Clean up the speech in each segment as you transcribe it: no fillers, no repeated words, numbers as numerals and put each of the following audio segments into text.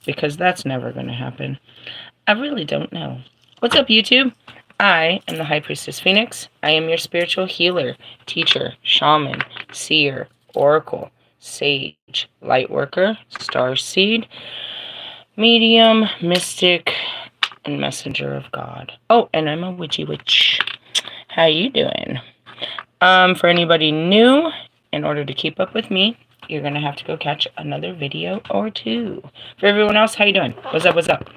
because that's never going to happen. I really don't know. What's up, YouTube? I am the High Priestess Phoenix. I am your spiritual healer, teacher, shaman, seer, oracle, sage, light worker, star seed, medium, mystic, and messenger of God. Oh, and I'm a witchy witch. How you doing? For anybody new, in order to keep up with me, you're going to have to go catch another video or two. For everyone else, how you doing? What's up, what's up?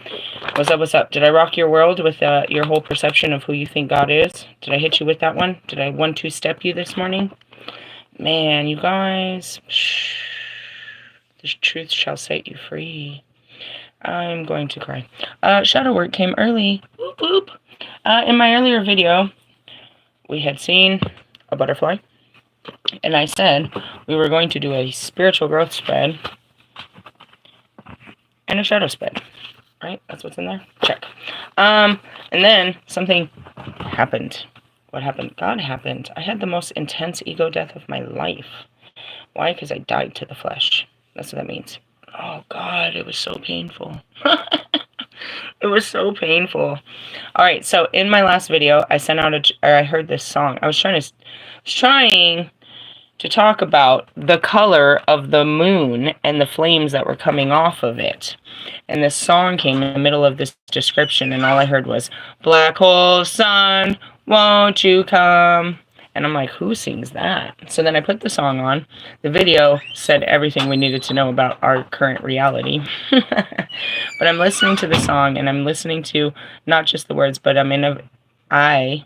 What's up, what's up? Did I rock your world with your whole perception of who you think God is? Did I hit you with that one? Did I 1-2 step you this morning? Man, you guys, the truth shall set you free. I'm going to cry. Shadow work came early. Whoop, whoop. In my earlier video, we had seen a butterfly. And I said we were going to do a spiritual growth spread and a shadow spread. Right? That's what's in there? Check. And then something happened. What happened? God happened. I had the most intense ego death of my life. Why? Because I died to the flesh. That's what that means. Oh, God, it was so painful. It was so painful. All right, so in my last video, I sent out I heard this song. I was trying to talk about the color of the moon and the flames that were coming off of it. And this song came in the middle of this description, and all I heard was, "Black hole sun, won't you come?" And I'm like, who sings that? So then I put the song on. The video said everything we needed to know about our current reality. But I'm listening to the song, and I'm listening to not just the words, but I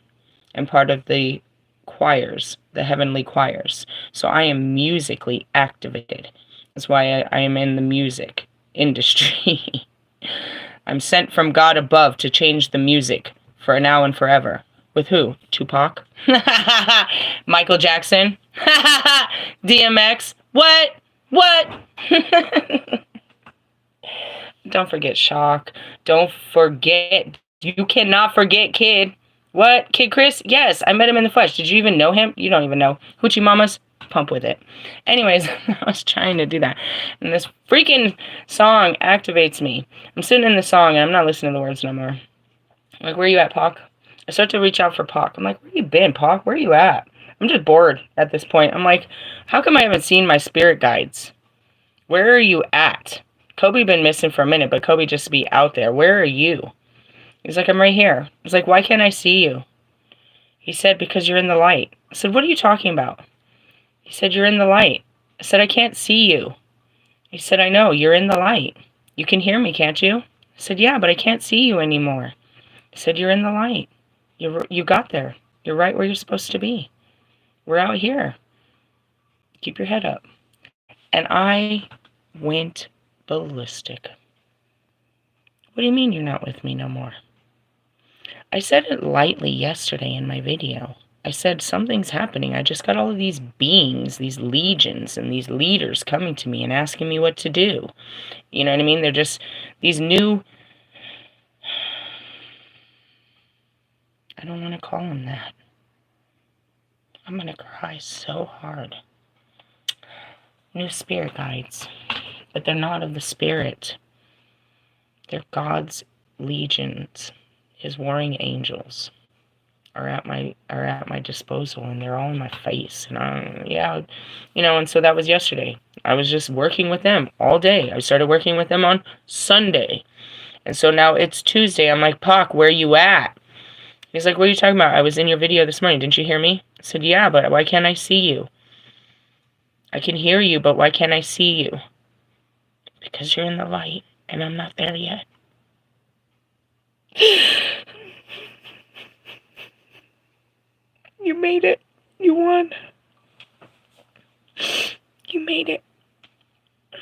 am part of the choirs, the heavenly choirs. So I am musically activated. That's why I am in the music industry. I'm sent from God above to change the music for now and forever. With who? Tupac? Michael Jackson? DMX? What? Don't forget Shock. Don't forget. You cannot forget Kid. What? Kid Chris? Yes, I met him in the flesh. Did you even know him? You don't even know. Hoochie Mamas? Pump with it. Anyways, I was trying to do that. And this freaking song activates me. I'm sitting in the song and I'm not listening to the words no more. Like, where you at, Pac? I start to reach out for Pac. I'm like, where you been, Pac? Where you at? I'm just bored at this point. I'm like, how come I haven't seen my spirit guides? Where are you at? Kobe been missing for a minute, but Kobe just be out there. Where are you? He's like, I'm right here. I was like, why can't I see you? He said, because you're in the light. I said, what are you talking about? He said, you're in the light. I said, I can't see you. He said, I know, you're in the light. You can hear me, can't you? I said, yeah, but I can't see you anymore. He said, you're in the light. You got there. You're right where you're supposed to be. We're out here. Keep your head up. And I went ballistic. What do you mean you're not with me no more? I said it lightly yesterday in my video. I said something's happening. I just got all of these beings, these legions, and these leaders coming to me and asking me what to do. You know what I mean? They're just these new... I don't want to call them that. I'm going to cry so hard. New spirit guides. But they're not of the spirit. They're God's legions. His warring angels are at my disposal, and they're all in my face. And and so that was yesterday. I was just working with them all day. I started working with them on Sunday. And so now it's Tuesday. I'm like, Pac, where you at? He's like, what are you talking about? I was in your video this morning. Didn't you hear me? I said, yeah, but why can't I see you? I can hear you, but why can't I see you? Because you're in the light, and I'm not there yet. You made it. You won. You made it.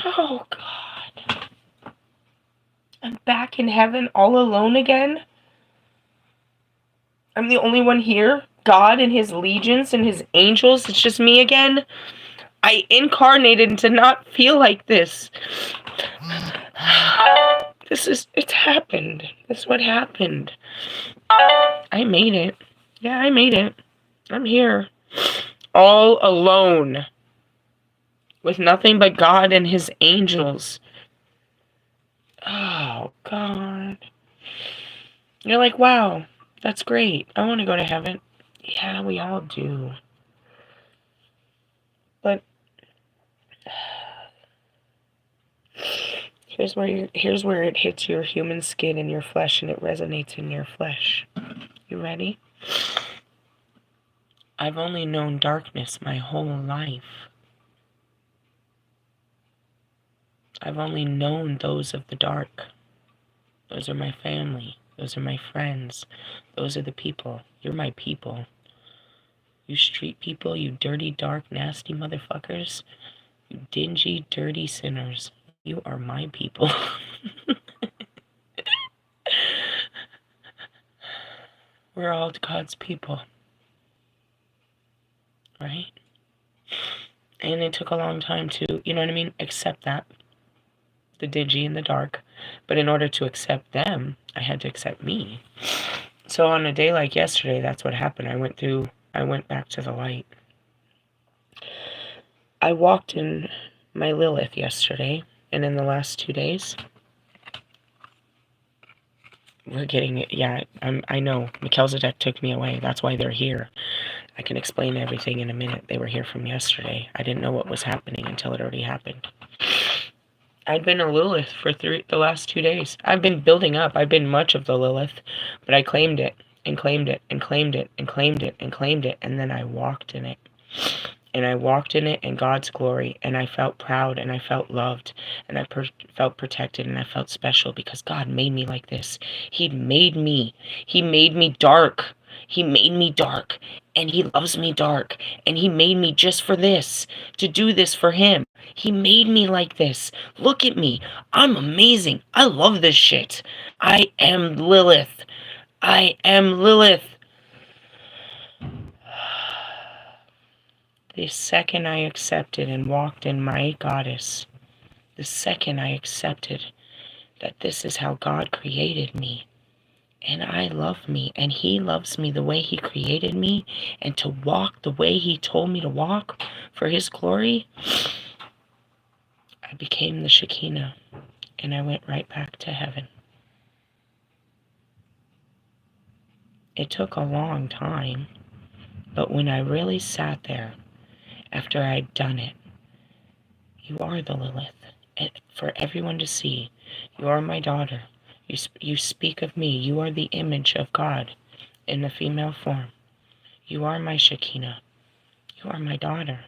Oh, God. I'm back in heaven all alone again. I'm the only one here. God and his legions and his angels. It's just me again. I incarnated to not feel like this. It's happened. That's what happened. I made it. Yeah, I made it. I'm here. All alone. With nothing but God and his angels. God. You're like, wow, that's great. I want to go to heaven. Yeah, we all do. But here's where it hits your human skin and your flesh, and it resonates in your flesh. You ready? I've only known darkness my whole life. I've only known those of the dark. Those are my family. Those are my friends. Those are the people. You're my people. You street people, you dirty, dark, nasty motherfuckers. You dingy, dirty sinners. You are my people. We're all God's people. Right? And it took a long time to, you know what I mean, accept that. The dingy and the dark. But in order to accept them, I had to accept me. So on a day like yesterday, that's what happened. I went back to the light. I walked in my Lilith yesterday, and in the last 2 days, we're getting it. Yeah, I know. Melchizedek took me away. That's why they're here. I can explain everything in a minute. They were here from yesterday. I didn't know what was happening until it already happened. I'd been a Lilith for the last 2 days. I've been building up. I've been much of the Lilith, but I claimed it and claimed it and claimed it and claimed it and claimed it, and then I walked in it. And I walked in it in God's glory, and I felt proud, and I felt loved, and I felt protected, and I felt special because God made me like this. He made me. He made me dark. He made me dark, and He loves me dark, and He made me just for this, to do this for Him. He made me like this. Look at me. I'm amazing. I love this shit. I am Lilith. I am Lilith. The second I accepted and walked in my goddess, the second I accepted that this is how God created me, and I love me, and He loves me the way He created me, and to walk the way He told me to walk for His glory, I became the Shekinah, and I went right back to heaven. It took a long time, but when I really sat there, after I'd done it, you are the Lilith, and for everyone to see, you are my daughter. You speak of me. You are the image of God in the female form. You are my Shekinah. You are my daughter,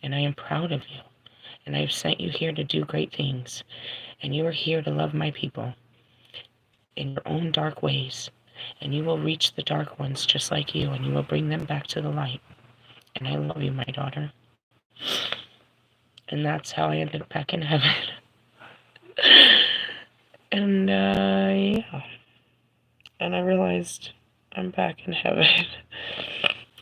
and I am proud of you. And I have sent you here to do great things, and you are here to love my people in your own dark ways, and you will reach the dark ones just like you, and you will bring them back to the light. And I love you, my daughter. And that's how I ended up back in heaven. And, yeah. And I realized I'm back in heaven.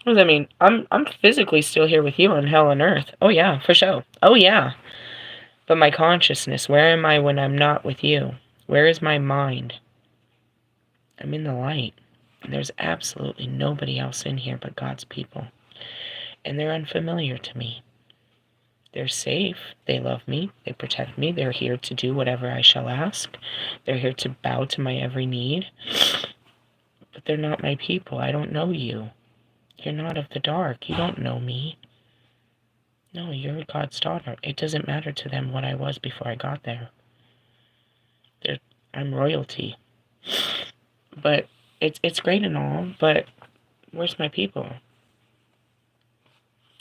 What does that mean? I'm physically still here with you on hell on earth. Oh, yeah, for sure. Oh, yeah. But my consciousness, where am I when I'm not with you? Where is my mind? I'm in the light. There's absolutely nobody else in here but God's people. And they're unfamiliar to me. They're safe. They love me. They protect me. They're here to do whatever I shall ask. They're here to bow to my every need. But they're not my people. I don't know you. You're not of the dark. You don't know me. No, you're God's daughter. It doesn't matter to them what I was before I got there. I'm royalty. But it's great and all, but where's my people?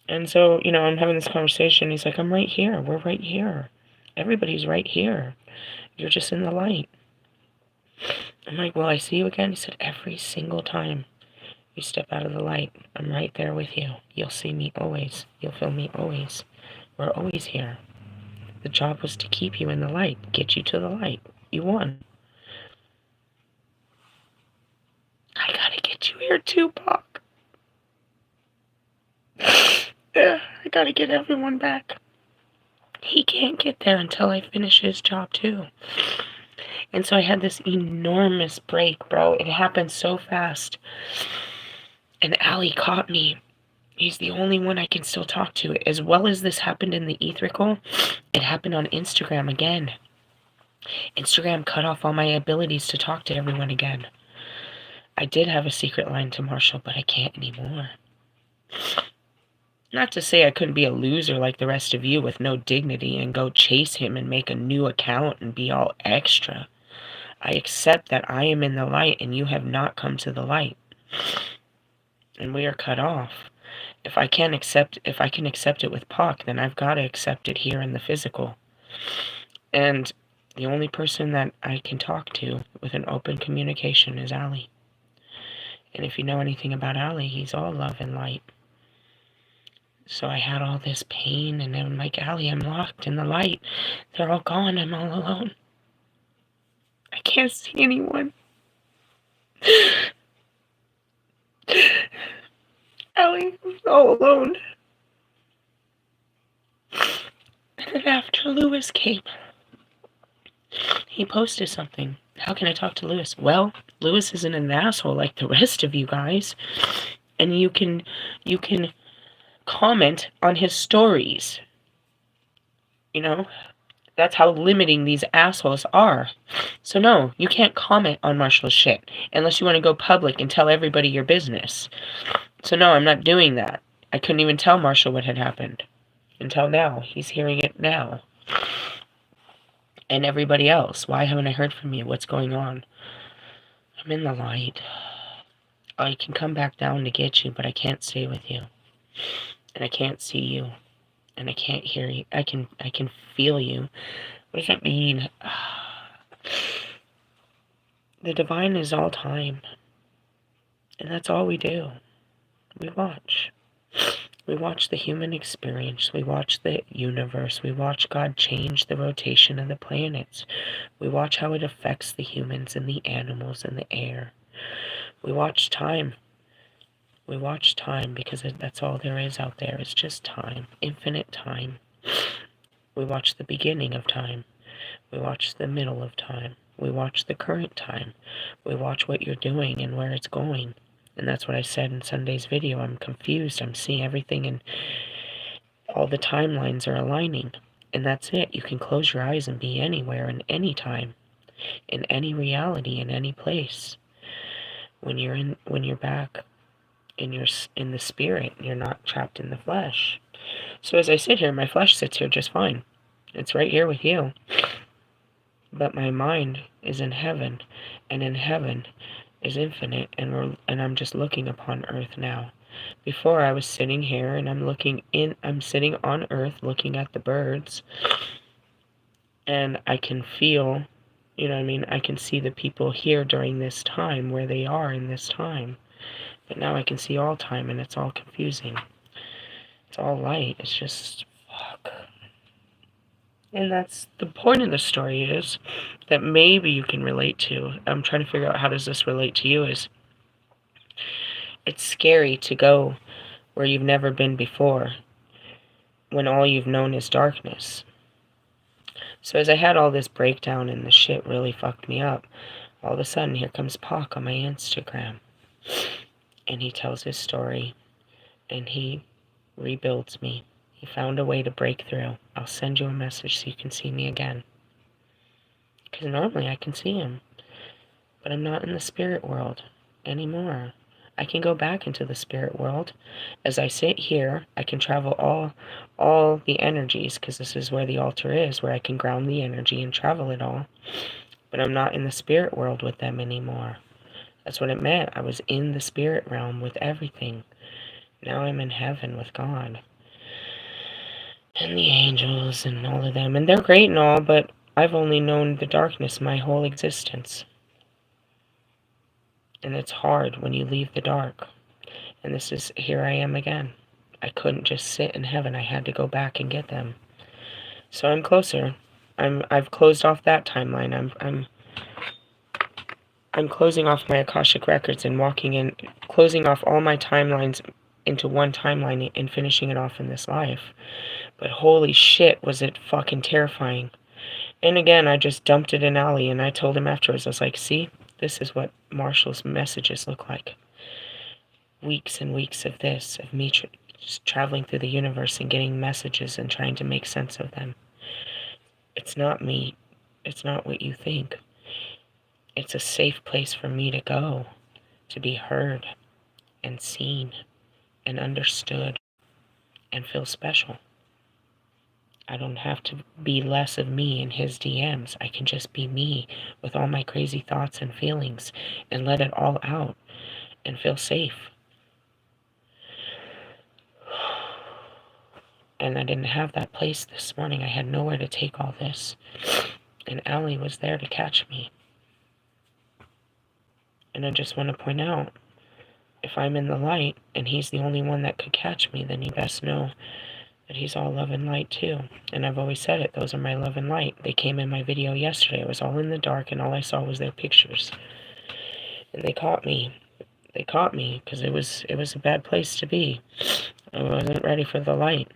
And so, I'm having this conversation. He's like, I'm right here. We're right here. Everybody's right here. You're just in the light. I'm like, will I see you again? He said, every single time you step out of the light, I'm right there with you. You'll see me always. You'll feel me always. We're always here. The job was to keep you in the light, get you to the light. You won. I gotta get you here too, Pac. Yeah, I gotta get everyone back. He can't get there until I finish his job too. And so I had this enormous break, bro. It happened so fast. And Ali caught me. He's the only one I can still talk to. As well as this happened in the etherical, it happened on Instagram again. Instagram cut off all my abilities to talk to everyone again. I did have a secret line to Marshall, but I can't anymore. Not to say I couldn't be a loser like the rest of you with no dignity and go chase him and make a new account and be all extra. I accept that I am in the light and you have not come to the light. And we are cut off. If I can accept it with Pac, then I've got to accept it here in the physical. And the only person that I can talk to with an open communication is Ali. And if you know anything about Ali, he's all love and light. So I had all this pain, and I'm like, Ali, I'm locked in the light. They're all gone. I'm all alone. I can't see anyone. Ali, I'm all alone. And then after Lewis came, he posted something. How can I talk to Lewis? Well, Lewis isn't an asshole like the rest of you guys. And you can comment on his stories. You know? That's how limiting these assholes are. So no, you can't comment on Marshall's shit unless you want to go public and tell everybody your business. So no, I'm not doing that. I couldn't even tell Marshall what had happened. Until now. He's hearing it now. And everybody else. Why haven't I heard from you? What's going on? I'm in the light. I can come back down to get you, but I can't stay with you. And I can't see you. And I can't hear you. I can feel you. What does that mean? The divine is all time. And that's all we do. We watch. We watch the human experience. We watch the universe. We watch God change the rotation of the planets. We watch how it affects the humans and the animals and the air. We watch time. We watch time because that's all there is out there. It's just time. Infinite time. We watch the beginning of time. We watch the middle of time. We watch the current time. We watch what you're doing and where it's going. And that's what I said in Sunday's video. I'm confused. I'm seeing everything and all the timelines are aligning. And that's it. You can close your eyes and be anywhere and any time. In any reality, in any place. When you're back in the spirit, you're not trapped in the flesh. So as I sit here, my flesh sits here just fine. It's right here with you. But my mind is in heaven, and in heaven is infinite, and I'm just looking upon earth now. Before I was sitting here and I'm sitting on earth looking at the birds, and I can feel, you know what I mean, I can see the people here during this time, where they are in this time. But now I can see all time, and it's all confusing. It's all light. It's just, fuck. And that's the point of the story, is that maybe you can relate to. I'm trying to figure out how does this relate to you. Is it's scary to go where you've never been before when all you've known is darkness. So as I had all this breakdown and the shit really fucked me up, all of a sudden here comes Pac on my Instagram. And he tells his story. And he rebuilds me. He found a way to break through. I'll send you a message so you can see me again. Because normally I can see him. But I'm not in the spirit world anymore. I can go back into the spirit world. As I sit here, I can travel all the energies, because this is where the altar is, where I can ground the energy and travel it all. But I'm not in the spirit world with them anymore. That's what it meant. I was in the spirit realm with everything. Now I'm in heaven with God. And the angels and all of them. And they're great and all, but I've only known the darkness my whole existence. And it's hard when you leave the dark. And here I am again. I couldn't just sit in heaven. I had to go back and get them. So I'm closer. I've closed off that timeline. I'm closing off my Akashic records and closing off all my timelines into one timeline and finishing it off in this life. But holy shit, was it fucking terrifying. And again, I just dumped it in Ali, and I told him afterwards, I was like, see, this is what Marshall's messages look like. Weeks and weeks of this, of me just traveling through the universe and getting messages and trying to make sense of them. It's not me It's not what you think. It's a safe place for me to go, to be heard and seen and understood and feel special. I don't have to be less of me in his DMs. I can just be me with all my crazy thoughts and feelings and let it all out and feel safe. And I didn't have that place this morning. I had nowhere to take all this. And Allie was there to catch me. And I just want to point out, if I'm in the light and he's the only one that could catch me, then you best know that he's all love and light too. And I've always said it, those are my love and light. They came in my video yesterday. It was all in the dark and all I saw was their pictures. And they caught me. They caught me because it was a bad place to be. I wasn't ready for the light.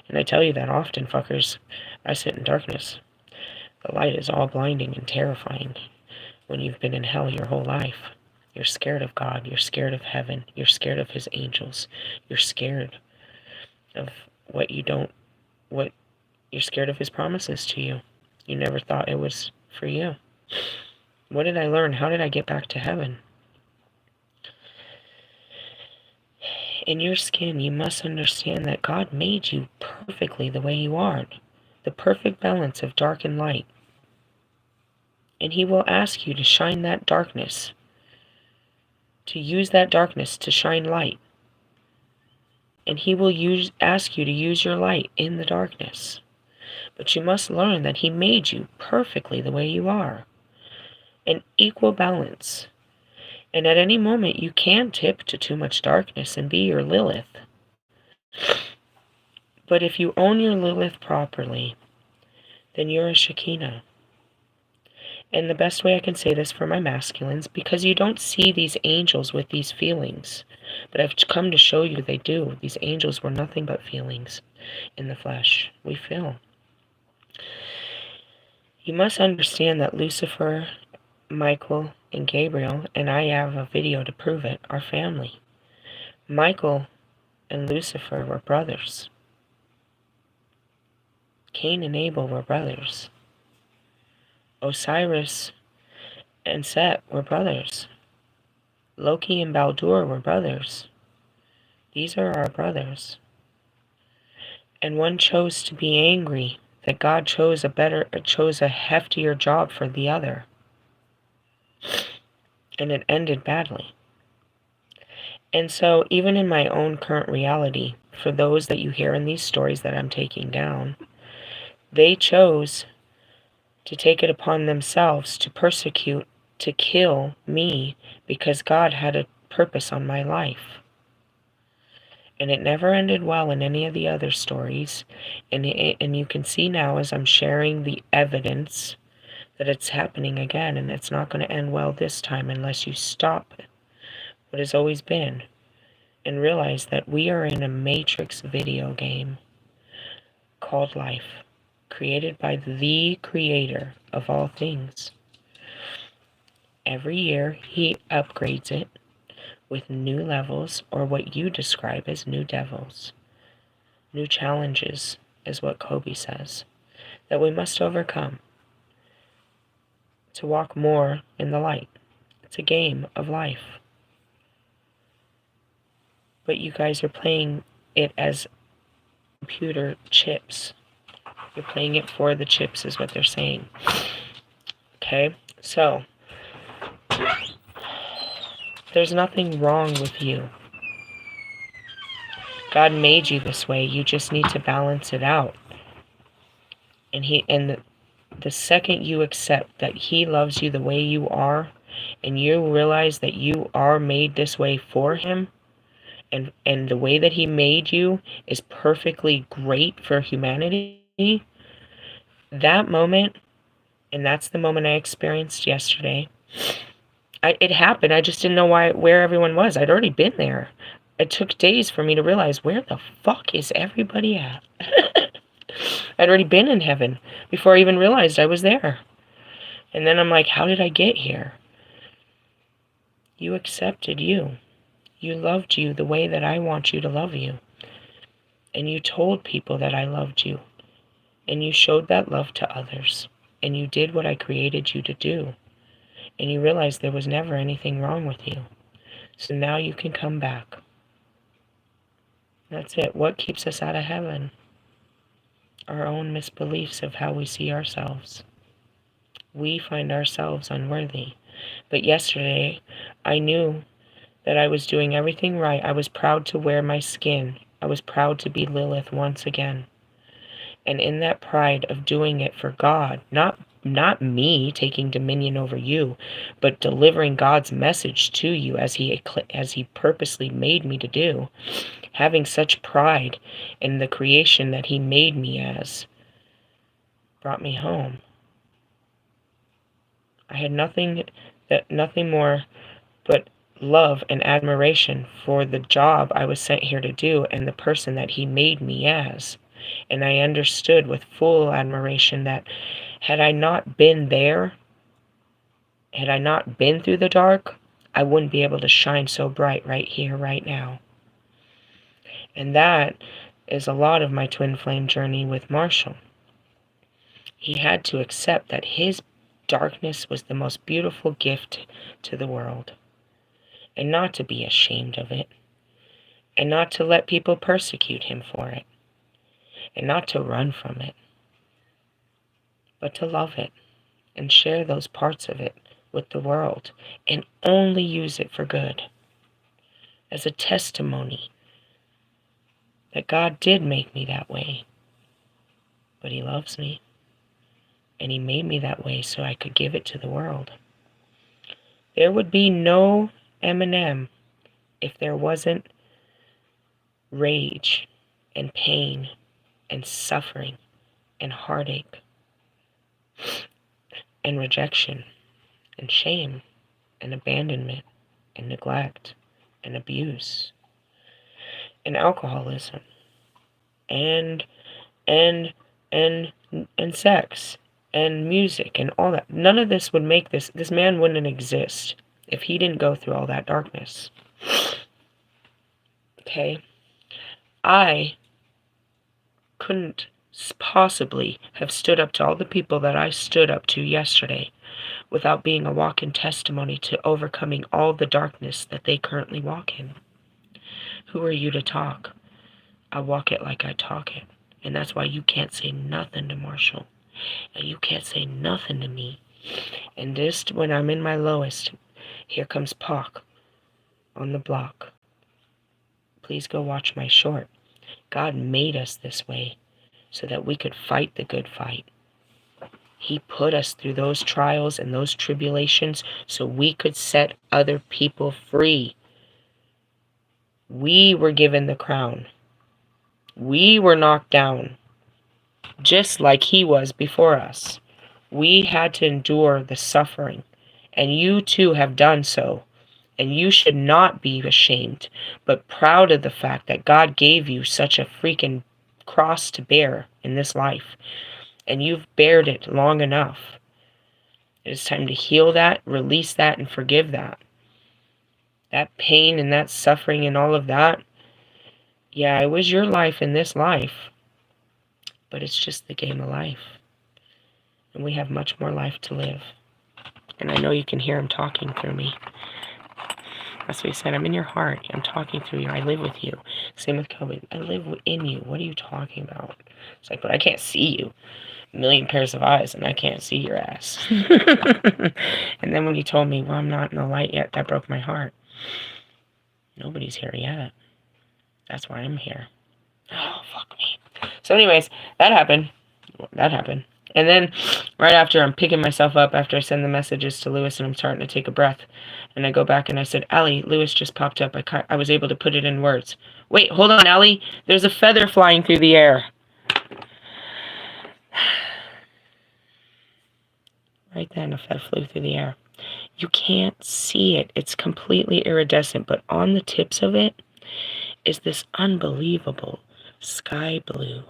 And I tell you that often, fuckers. I sit in darkness. The light is all blinding and terrifying when you've been in hell your whole life. You're scared of God. You're scared of heaven. You're scared of his angels. You're scared of you're scared of his promises to you. You never thought it was for you. What did I learn? How did I get back to heaven? In your skin, you must understand that God made you perfectly the way you are. The perfect balance of dark and light. And he will ask you to shine that darkness. To use that darkness to shine light. And he will ask you to use your light in the darkness. But you must learn that he made you perfectly the way you are. In equal balance. And at any moment you can tip to too much darkness and be your Lilith. But if you own your Lilith properly, then you're a Shekinah. And the best way I can say this for my masculines, because you don't see these angels with these feelings, but I've come to show you they do. These angels were nothing but feelings in the flesh. We feel. You must understand that Lucifer, Michael, and Gabriel, and I have a video to prove it, are family. Michael and Lucifer were brothers. Cain and Abel were brothers. Osiris and Set were brothers. Loki and Baldur were brothers. These are our brothers. And one chose to be angry that God chose a heftier job for the other. And it ended badly. And so even in my own current reality, for those that you hear in these stories that I'm taking down, they chose to take it upon themselves to persecute, to kill me because God had a purpose on my life. And it never ended well in any of the other stories. And you can see now as I'm sharing the evidence that it's happening again, and it's not going to end well this time unless you stop what has always been and realize that we are in a matrix video game called life, created by the creator of all things. Every year he upgrades it with new levels, or what you describe as new devils. New challenges is what Kobe says, that we must overcome to walk more in the light. It's a game of life. But you guys are playing it as computer chips. You're playing it for the chips is what they're saying. Okay? So, there's nothing wrong with you. God made you this way. You just need to balance it out. And the second you accept that he loves you the way you are, and you realize that you are made this way for him, and the way that he made you is perfectly great for humanity, that moment, and that's the moment I experienced yesterday. It happened. I just didn't know where everyone was. I'd already been there. It took days for me to realize, where the fuck is everybody at? I'd already been in heaven before I even realized I was there. And then I'm like, how did I get here? You accepted you. You loved you the way that I want you to love you. And you told people that I loved you. And you showed that love to others. and you did what I created you to do, and you realized there was never anything wrong with you. So now you can come back. That's it. What keeps us out of heaven? Our own misbeliefs of how we see ourselves. We find ourselves unworthy. But yesterday, I knew that I was doing everything right. I was proud to wear my skin. I was proud to be Lilith once again. And in that pride of doing it for God, not me taking dominion over you, but delivering God's message to you as he purposely made me to do, having such pride in the creation that he made me as, brought me home. I had nothing more but love and admiration for the job I was sent here to do and the person that he made me as. And I understood with full admiration that had I not been there, had I not been through the dark, I wouldn't be able to shine so bright right here, right now. And that is a lot of my twin flame journey with Marshall. He had to accept that his darkness was the most beautiful gift to the world, and not to be ashamed of it, and not to let people persecute him for it, and not to run from it, but to love it and share those parts of it with the world, and only use it for good, as a testimony that God did make me that way, but he loves me, and he made me that way so I could give it to the world. There would be no Eminem if there wasn't rage and pain and suffering and heartache and rejection and shame and abandonment and neglect and abuse and alcoholism and sex and music and all that. None of this would make this man wouldn't exist if he didn't go through all that darkness. Okay? I couldn't possibly have stood up to all the people that I stood up to yesterday without being a walk-in testimony to overcoming all the darkness that they currently walk in. Who are you to talk? I walk it like I talk it. And that's why you can't say nothing to Marshall. And you can't say nothing to me. And just when I'm in my lowest, here comes Pac on the block. Please go watch my short. God made us this way so that we could fight the good fight. He put us through those trials and those tribulations so we could set other people free. We were given the crown. We were knocked down, just like he was before us. We had to endure the suffering, and you too have done so. And you should not be ashamed, but proud of the fact that God gave you such a freaking cross to bear in this life. And you've bared it long enough. It is time to heal that, release that, and forgive that. That pain and that suffering and all of that, yeah, it was your life in this life. But it's just the game of life. And we have much more life to live. And I know you can hear him talking through me. That's what he said. I'm in your heart. I'm talking through you. I live with you. Same with COVID. I live in you. What are you talking about? It's like, but I can't see you. A million pairs of eyes and I can't see your ass. And then when he told me, well, I'm not in the light yet, that broke my heart. Nobody's here yet. That's why I'm here. Oh, fuck me. So anyways, that happened. And then right after, I'm picking myself up after I send the messages to Lewis and I'm starting to take a breath. And I go back and I said, Allie, Lewis just popped up. I was able to put it in words. Wait, hold on, Allie. There's a feather flying through the air. Right then, a feather flew through the air. You can't see it. It's completely iridescent. But on the tips of it is this unbelievable sky blue.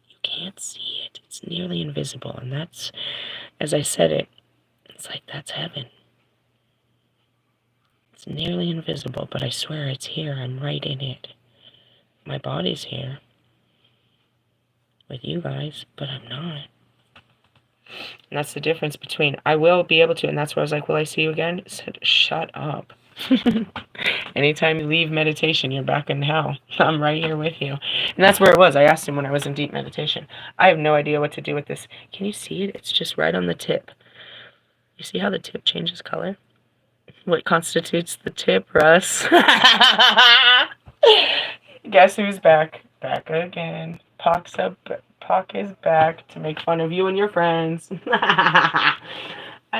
You can't see it. It's nearly invisible. And that's, as I said it, it's like that's heaven. It's nearly invisible, but I swear it's here. I'm right in it. My body's here with you guys, but I'm not. And that's the difference between I will be able to, and that's where I was like, will I see you again? It said, shut up. Anytime you leave meditation, you're back in hell. I'm right here with you. And that's where it was. I asked him when I was in deep meditation. I have no idea what to do with this. Can you see it? It's just right on the tip. You see how the tip changes color? What constitutes the tip, Russ? Guess who's back? Back again. Pock is back to make fun of you and your friends. I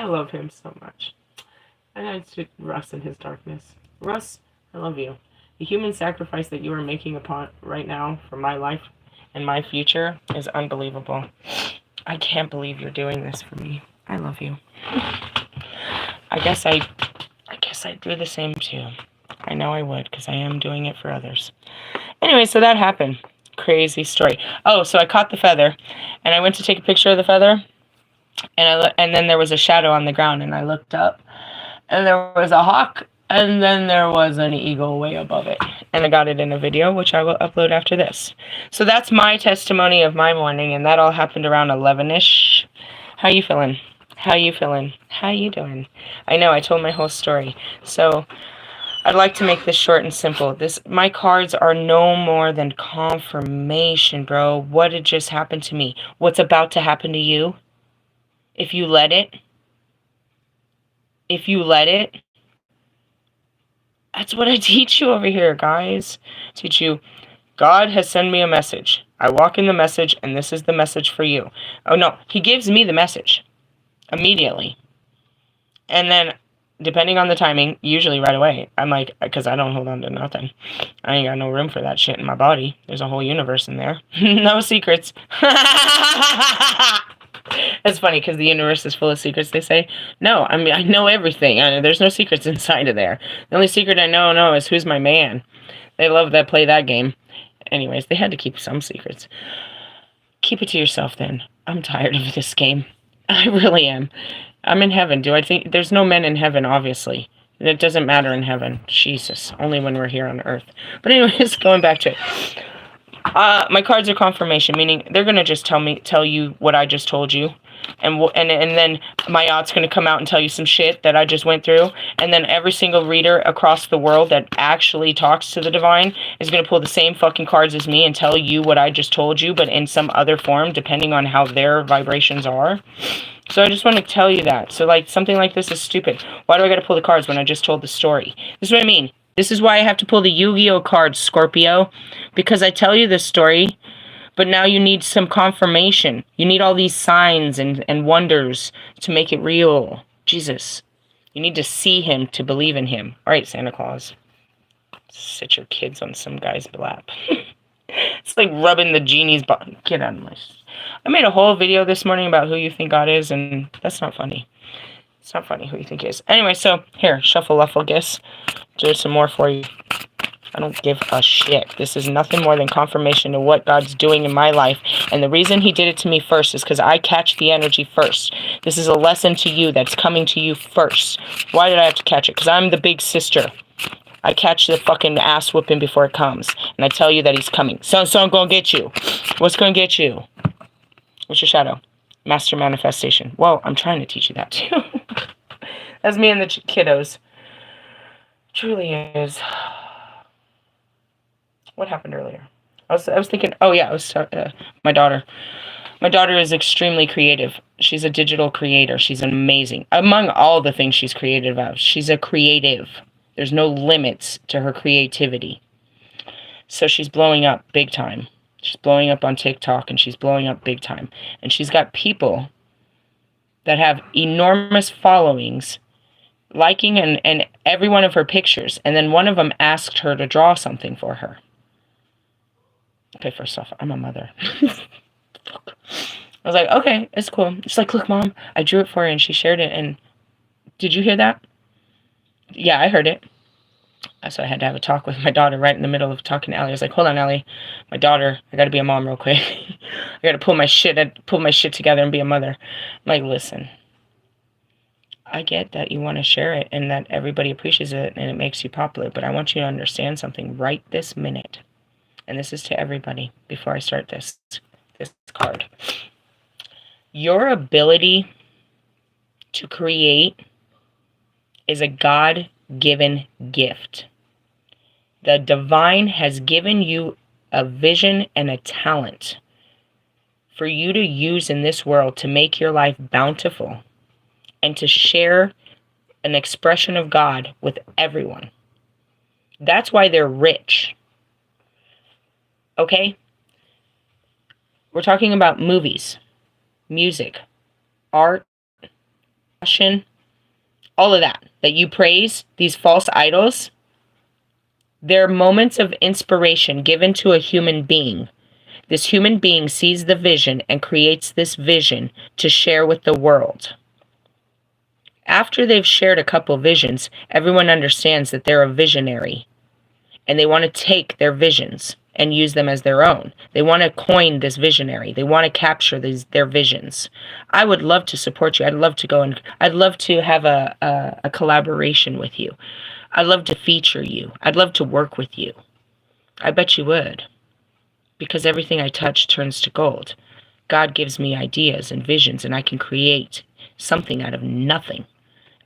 love him so much. And I see Russ in his darkness. Russ, I love you. The human sacrifice that you are making upon right now for my life and my future is unbelievable. I can't believe you're doing this for me. I love you. I guess I'd do the same too. I know I would, because I am doing it for others. Anyway, so that happened. Crazy story. Oh, so I caught the feather, and I went to take a picture of the feather, and then there was a shadow on the ground, and I looked up, and there was a hawk, and then there was an eagle way above it. And I got it in a video, which I will upload after this. So that's my testimony of my morning, and that all happened around 11-ish. How you feeling? How you feeling? How you doing? I know, I told my whole story. So I'd like to make this short and simple. My cards are no more than confirmation, bro. What had just happened to me? What's about to happen to you? If you let it. If you let it. That's what I teach you over here, guys. I teach you, God has sent me a message. I walk in the message, and this is the message for you. Oh, no. He gives me the message immediately. And then, depending on the timing, usually right away, I'm like, because I don't hold on to nothing. I ain't got no room for that shit in my body. There's a whole universe in there. No secrets. It's funny because the universe is full of secrets, they say. No, I mean, I know everything. There's no secrets inside of there. The only secret I know is who's my man. They love that, play that game. Anyways, they had to keep some secrets. Keep it to yourself then. I'm tired of this game. I really am. I'm in heaven. Do I think there's no men in heaven, obviously. It doesn't matter in heaven. Jesus. Only when we're here on earth. But anyways, going back to it. My cards are confirmation, meaning they're going to just tell you what I just told you. And then my yacht's going to come out and tell you some shit that I just went through. And then every single reader across the world that actually talks to the divine is going to pull the same fucking cards as me and tell you what I just told you, but in some other form, depending on how their vibrations are. So I just want to tell you that. So like something like this is stupid. Why do I got to pull the cards when I just told the story? This is what I mean. This is why I have to pull the Yu-Gi-Oh cards, Scorpio. Because I tell you this story, but now you need some confirmation. You need all these signs and wonders to make it real. Jesus. You need to see him to believe in him. All right, Santa Claus. Sit your kids on some guy's lap. It's like rubbing the genie's butt. Get out of my... I made a whole video this morning about who you think God is, and that's not funny. It's not funny who you think he is. Anyway, so here, shuffle, guess. Do some more for you. I don't give a shit. This is nothing more than confirmation of what God's doing in my life. And the reason he did it to me first is because I catch the energy first. This is a lesson to you that's coming to you first. Why did I have to catch it? Because I'm the big sister. I catch the fucking ass whooping before it comes. And I tell you that he's coming. So I'm going to get you. What's going to get you? What's your shadow? Master manifestation. Well, I'm trying to teach you that too. That's me and the kiddos. Truly is. What happened earlier? I was thinking, oh yeah, my daughter. My daughter is extremely creative. She's a digital creator. She's amazing. Among all the things she's creative of, she's a creative. There's no limits to her creativity. So she's blowing up big time. She's blowing up on TikTok, and she's blowing up big time. And she's got people that have enormous followings liking and every one of her pictures. And then one of them asked her to draw something for her. Okay, first off, I'm a mother. Fuck. I was like, okay, it's cool. She's like, look, Mom, I drew it for her, and she shared it. And did you hear that? Yeah, I heard it. So I had to have a talk with my daughter right in the middle of talking to Allie. I was like, hold on, Allie. My daughter, I got to be a mom real quick. I got to pull my shit together and be a mother. I'm like, listen, I get that you want to share it and that everybody appreciates it and it makes you popular, but I want you to understand something right this minute. And this is to everybody before I start this card. Your ability to create is a God-given gift. The divine has given you a vision and a talent for you to use in this world to make your life bountiful and to share an expression of God with everyone. That's why they're rich. Okay? We're talking about movies, music, art, fashion, all of that you praise, these false idols. They're moments of inspiration given to a human being. This human being sees the vision and creates this vision to share with the world. After they've shared a couple visions, everyone understands that they're a visionary. And they want to take their visions and use them as their own. They want to coin this visionary. They want to capture their visions. I would love to support you. I'd love to go and I'd love to have a collaboration with you. I'd love to feature you. I'd love to work with you. I bet you would. Because everything I touch turns to gold. God gives me ideas and visions, and I can create something out of nothing,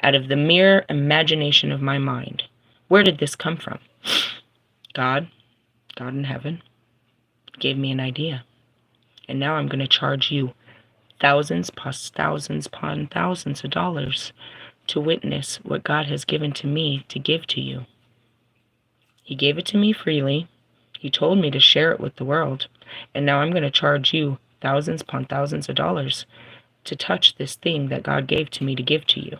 out of the mere imagination of my mind. Where did this come from? God in heaven, gave me an idea. And now I'm going to charge you thousands plus thousands upon thousands of dollars to witness what God has given to me to give to you. He gave it to me freely. He told me to share it with the world. And now I'm going to charge you thousands upon thousands of dollars to touch this thing that God gave to me to give to you.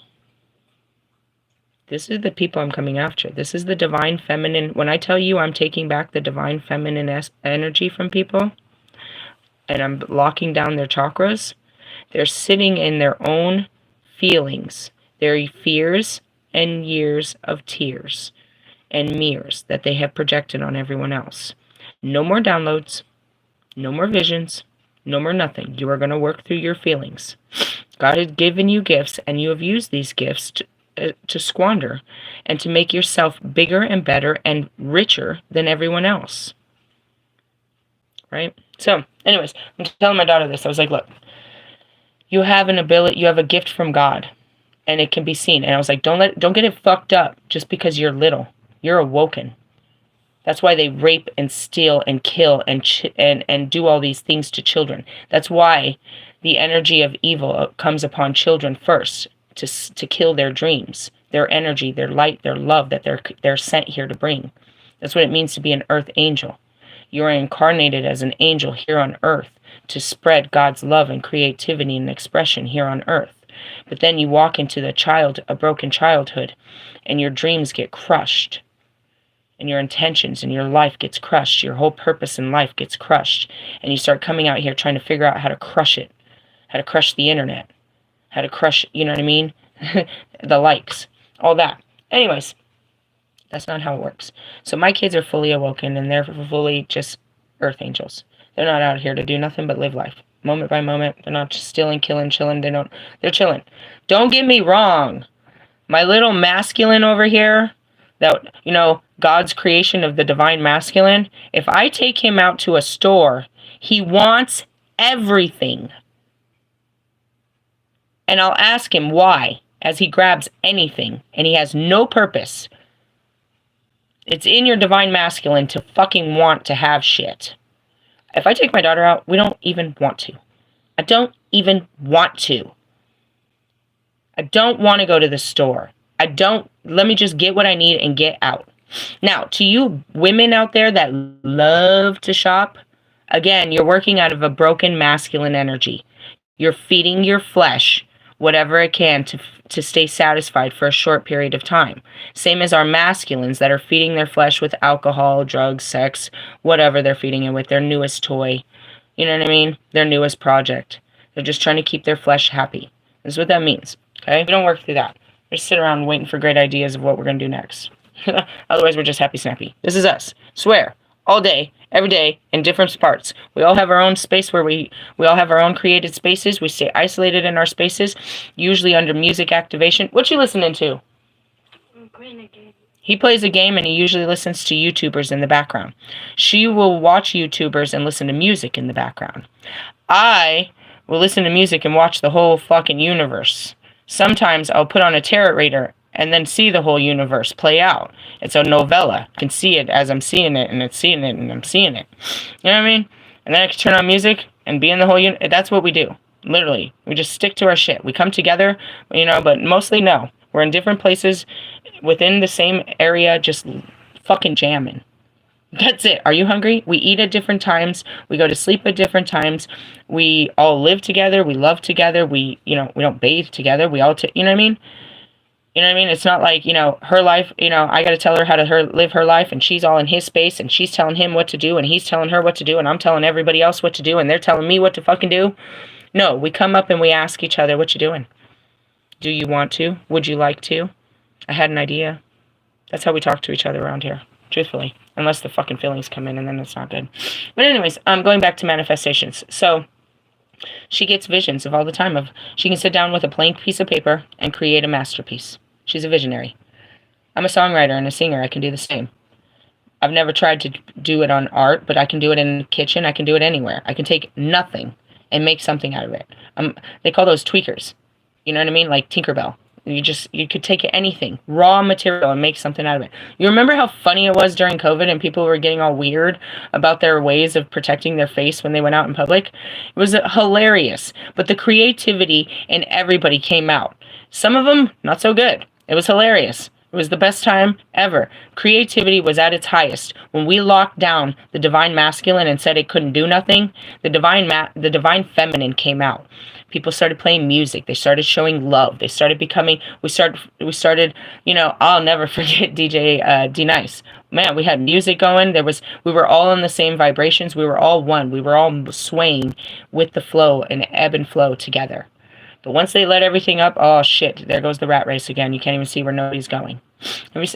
This is the people I'm coming after. This is the divine feminine. When I tell you I'm taking back the divine feminine energy from people, and I'm locking down their chakras, they're sitting in their own feelings, their fears and years of tears and mirrors that they have projected on everyone else. No more downloads, no more visions, no more nothing. You are going to work through your feelings. God has given you gifts, and you have used these gifts to squander and to make yourself bigger and better and richer than everyone else. Right? So, anyways, I'm telling my daughter this. I was like, look, you have an ability, you have a gift from God, and it can be seen. And I was like, don't get it fucked up just because you're little. You're awoken. That's why they rape and steal and kill and do all these things to children. That's why the energy of evil comes upon children first, to kill their dreams, their energy, their light, their love that they're sent here to bring. That's what it means to be an earth angel. You are incarnated as an angel here on earth to spread God's love and creativity and expression here on earth. But then you walk into a broken childhood, and your dreams get crushed. And your intentions and your life gets crushed. Your whole purpose in life gets crushed. And you start coming out here trying to figure out how to crush it. How to crush the internet. How to crush, you know what I mean? The likes. All that. Anyways, that's not how it works. So my kids are fully awoken, and they're fully just earth angels. They're not out here to do nothing but live life. Moment by moment. They're not just stealing, killing, chilling. They're chilling. Don't get me wrong. My little masculine over here, that, God's creation of the divine masculine, if I take him out to a store, he wants everything. And I'll ask him why, as he grabs anything, and he has no purpose. It's in your divine masculine to fucking want to have shit. If I take my daughter out, we don't even want to. I don't even want to. I don't want to go to the store. Let me just get what I need and get out. Now, to you women out there that love to shop, again, you're working out of a broken masculine energy. You're feeding your flesh whatever it can to stay satisfied for a short period of time. Same as our masculines that are feeding their flesh with alcohol, drugs, sex, whatever they're feeding it with, their newest toy. You know what I mean? Their newest project. They're just trying to keep their flesh happy. That's what that means. Okay? We don't work through that. We just sit around waiting for great ideas of what we're going to do next. Otherwise, we're just happy snappy. This is us. Swear. All day, every day, in different parts. We all have our own space where we all have our own created spaces. We stay isolated in our spaces, usually under music activation. What you listening to? I'm playing a game. He plays a game, and he usually listens to YouTubers in the background. She will watch YouTubers and listen to music in the background. I We'll listen to music and watch the whole fucking universe. Sometimes I'll put on a tarot reader and then see the whole universe play out. It's a novella. I can see it as I'm seeing it, and it's seeing it, and I'm seeing it. You know what I mean? And then I can turn on music and be in the whole that's what we do. Literally. We just stick to our shit. We come together, but mostly no. We're in different places within the same area, just fucking jamming. That's it. Are you hungry? We eat at different times. We go to sleep at different times. We all live together. We love together. We don't bathe together. We all, you know what I mean? You know what I mean? It's not like, her life, I got to tell her how to live her life, and she's all in his space, and she's telling him what to do, and he's telling her what to do, and I'm telling everybody else what to do, and they're telling me what to fucking do. No, we come up and we ask each other, what you doing? Do you want to? Would you like to? I had an idea. That's how we talk to each other around here, truthfully. Unless the fucking feelings come in, and then it's not good. But anyways, going back to manifestations. So she gets visions of all the time. She can sit down with a blank piece of paper and create a masterpiece. She's a visionary. I'm a songwriter and a singer. I can do the same. I've never tried to do it on art, but I can do it in the kitchen. I can do it anywhere. I can take nothing and make something out of it. They call those tweakers. You know what I mean? Like Tinkerbell. You could take anything, raw material, and make something out of it. You remember how funny it was during COVID and people were getting all weird about their ways of protecting their face when they went out in public? It was hilarious. But the creativity in everybody came out. Some of them, not so good. It was hilarious. It was the best time ever. Creativity was at its highest. When we locked down the divine masculine and said it couldn't do nothing, the divine feminine came out. People started playing music. They started showing love. They started becoming, we started, I'll never forget DJ D-Nice. Man, we had music going. We were all on the same vibrations. We were all one. We were all swaying with the flow and ebb and flow together. But once they let everything up, oh shit, there goes the rat race again. You can't even see where nobody's going.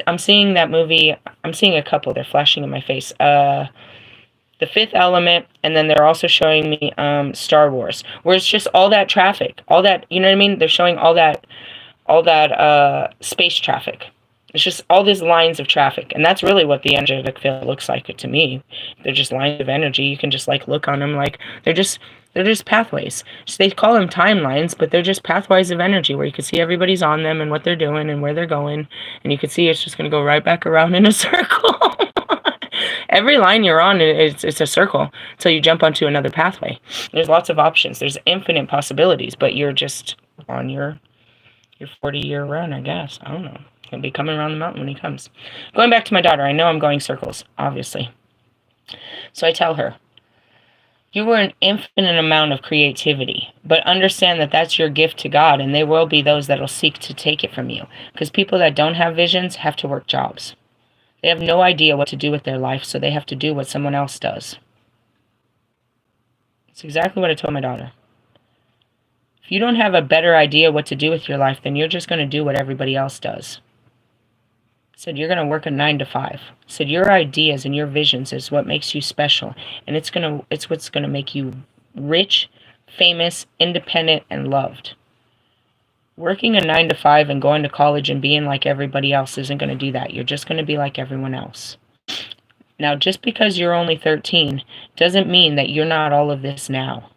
I'm seeing that movie. I'm seeing a couple. They're flashing in my face. The Fifth Element, and then they're also showing me Star Wars, where it's just all that traffic, all that, you know what I mean? They're showing all that space traffic. It's just all these lines of traffic, and that's really what the energetic field looks like to me. They're just lines of energy. You can just look on them like they're just pathways. So they call them timelines, but they're just pathways of energy where you can see everybody's on them and what they're doing and where they're going, and you can see it's just going to go right back around in a circle. Every line you're on, it's a circle until you jump onto another pathway. There's lots of options. There's infinite possibilities, but you're just on your 40-year run, I guess. I don't know. He'll be coming around the mountain when he comes. Going back to my daughter, I know I'm going circles, obviously. So I tell her, you were an infinite amount of creativity, but understand that that's your gift to God, and there will be those that will seek to take it from you. Because people that don't have visions have to work jobs. They have no idea what to do with their life, so they have to do what someone else does. It's exactly what I told my daughter. If you don't have a better idea what to do with your life, then you're just going to do what everybody else does. I said, you're going to work a 9 to 5. I said, your ideas and your visions is what makes you special, and it's what's going to make you rich, famous, independent, and loved. Working a 9 to 5 and going to college and being like everybody else isn't going to do that. You're just going to be like everyone else. Now, just because you're only 13 doesn't mean that you're not all of this now.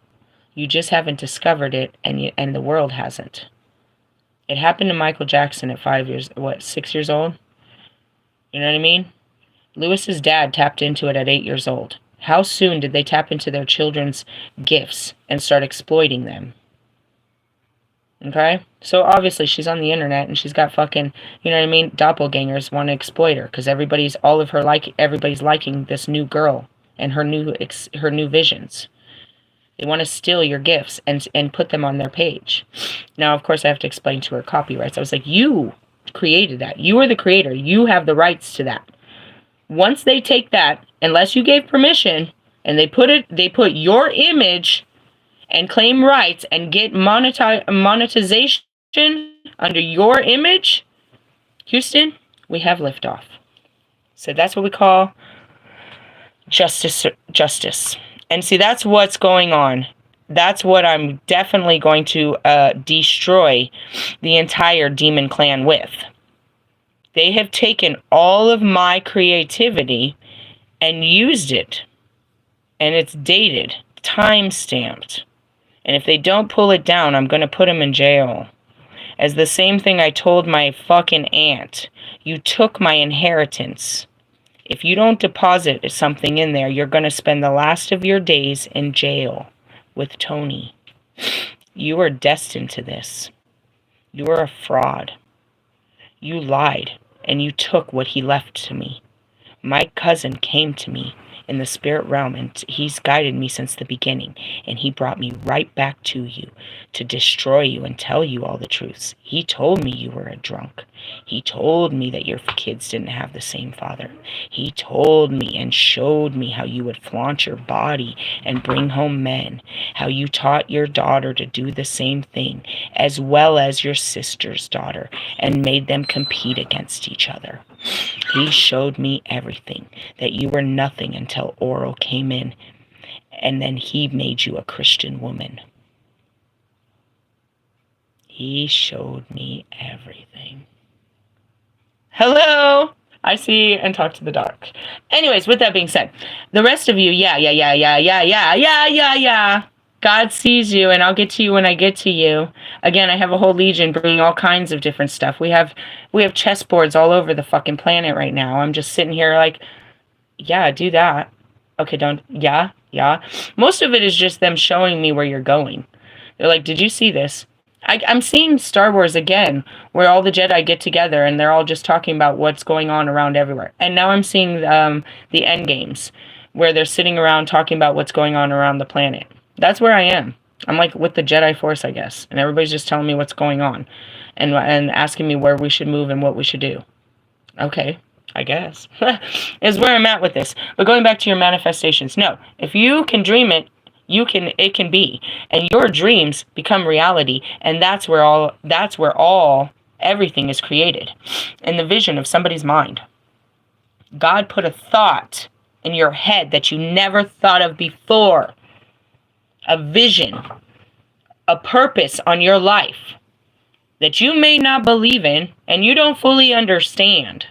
You just haven't discovered it, and the world hasn't. It happened to Michael Jackson at 6 years old? You know what I mean? Lewis's dad tapped into it at 8 years old. How soon did they tap into their children's gifts and start exploiting them? Okay? So obviously she's on the internet and she's got fucking, you know what I mean, doppelgangers want to exploit her because everybody's liking this new girl and her new visions. They want to steal your gifts and put them on their page. Now, of course, I have to explain to her copyrights. I was like, you created that. You are the creator. You have the rights to that. Once they take that, unless you gave permission, and they put your image and claim rights and get monetization under your image, Houston, we have liftoff. So that's what we call justice. And see, that's what's going on. That's what I'm definitely going to destroy the entire demon clan with. They have taken all of my creativity and used it. And it's dated, time-stamped. And if they don't pull it down, I'm going to put them in jail. As the same thing I told my fucking aunt. You took my inheritance. If you don't deposit something in there, you're going to spend the last of your days in jail with Tony. You are destined to this. You are a fraud. You lied, and you took what he left to me. My cousin came to me in the spirit realm, and he's guided me since the beginning, and he brought me right back to you to destroy you and tell you all the truths. He told me you were a drunk. He told me that your kids didn't have the same father. He told me and showed me how you would flaunt your body and bring home men, how you taught your daughter to do the same thing, as well as your sister's daughter, and made them compete against each other. He showed me everything, that you were nothing until Oral came in, and then he made you a Christian woman. He showed me everything. Hello! I see and talk to the dark. Anyways, with that being said, the rest of you, yeah. God sees you, and I'll get to you when I get to you. Again, I have a whole legion bringing all kinds of different stuff. We have chessboards all over the fucking planet right now. I'm just sitting here like, yeah, do that. Okay, don't, yeah. Most of it is just them showing me where you're going. They're like, did you see this? I'm seeing Star Wars again, where all the Jedi get together and they're all just talking about what's going on around everywhere. And now I'm seeing the End Games, where they're sitting around talking about what's going on around the planet. That's where I am. I'm like with the Jedi Force, I guess. And everybody's just telling me what's going on and asking me where we should move and what we should do. Okay, I guess. Is where I'm at with this. But going back to your manifestations. No, if you can dream it, it can be. And your dreams become reality. And that's where everything is created. In the vision of somebody's mind. God put a thought in your head that you never thought of before. A vision, a purpose on your life that you may not believe in and you don't fully understand.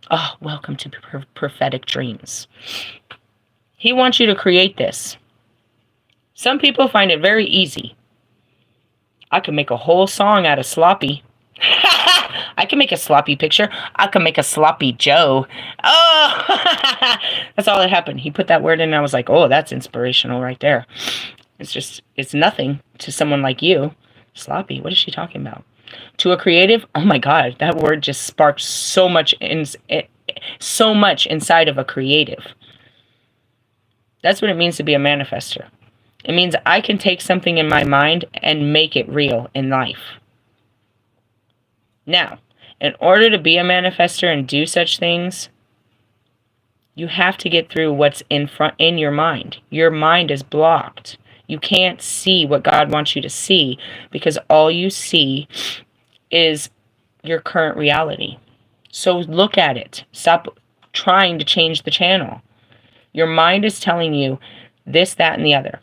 Oh, welcome to prophetic dreams. He wants you to create this. Some people find it very easy. I could make a whole song out of sloppy. I can make a sloppy picture. I can make a sloppy Joe. Oh, that's all that happened. He put that word in and I was like, oh, that's inspirational right there. It's nothing to someone like you. Sloppy, what is she talking about? To a creative, oh my God, that word just sparks so much inside of a creative. That's what it means to be a manifestor. It means I can take something in my mind and make it real in life. Now, in order to be a manifestor and do such things, you have to get through what's in your mind. Your mind is blocked. You can't see what God wants you to see because all you see is your current reality. So look at it. Stop trying to change the channel. Your mind is telling you this, that, and the other.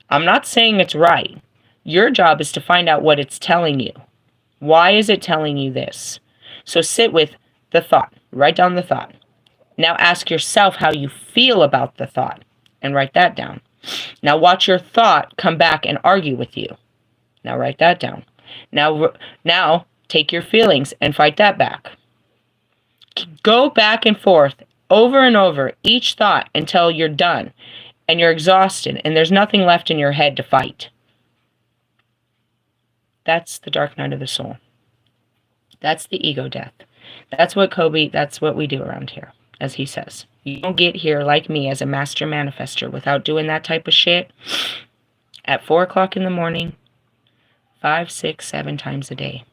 I'm not saying it's right. Your job is to find out what it's telling you. Why is it telling you this? So sit with the thought. Write down the thought. Now ask yourself how you feel about the thought and write that down. Now watch your thought come back and argue with you. Now write that down. Now take your feelings and fight that back. Go back and forth over and over each thought until you're done and you're exhausted and there's nothing left in your head to fight. That's the dark night of the soul. That's the ego death. That's what we do around here, as he says. You don't get here like me as a master manifestor without doing that type of shit at 4 o'clock in the morning, 5, 6, 7 times a day.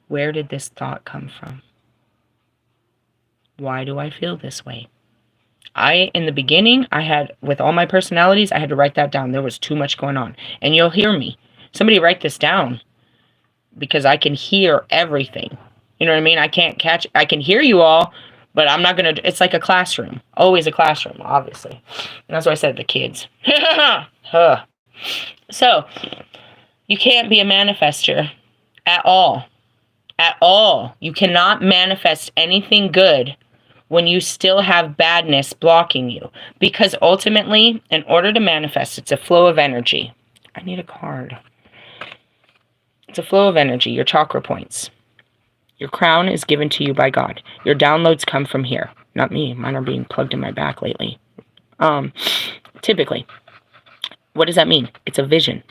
Where did this thought come from? Why do I feel this way? In the beginning, with all my personalities, I had to write that down. There was too much going on. And you'll hear me. Somebody write this down because I can hear everything. You know what I mean? I can hear you all, but I'm not going to, it's like a classroom. Always a classroom, obviously. And that's why I said the kids. So, you can't be a manifestor at all. At all. You cannot manifest anything good when you still have badness blocking you. Because ultimately, in order to manifest, it's a flow of energy. I need a card. It's a flow of energy, your chakra points. Your crown is given to you by God. Your downloads come from here. Not me. Mine are being plugged in my back lately. Typically. What does that mean? It's a vision.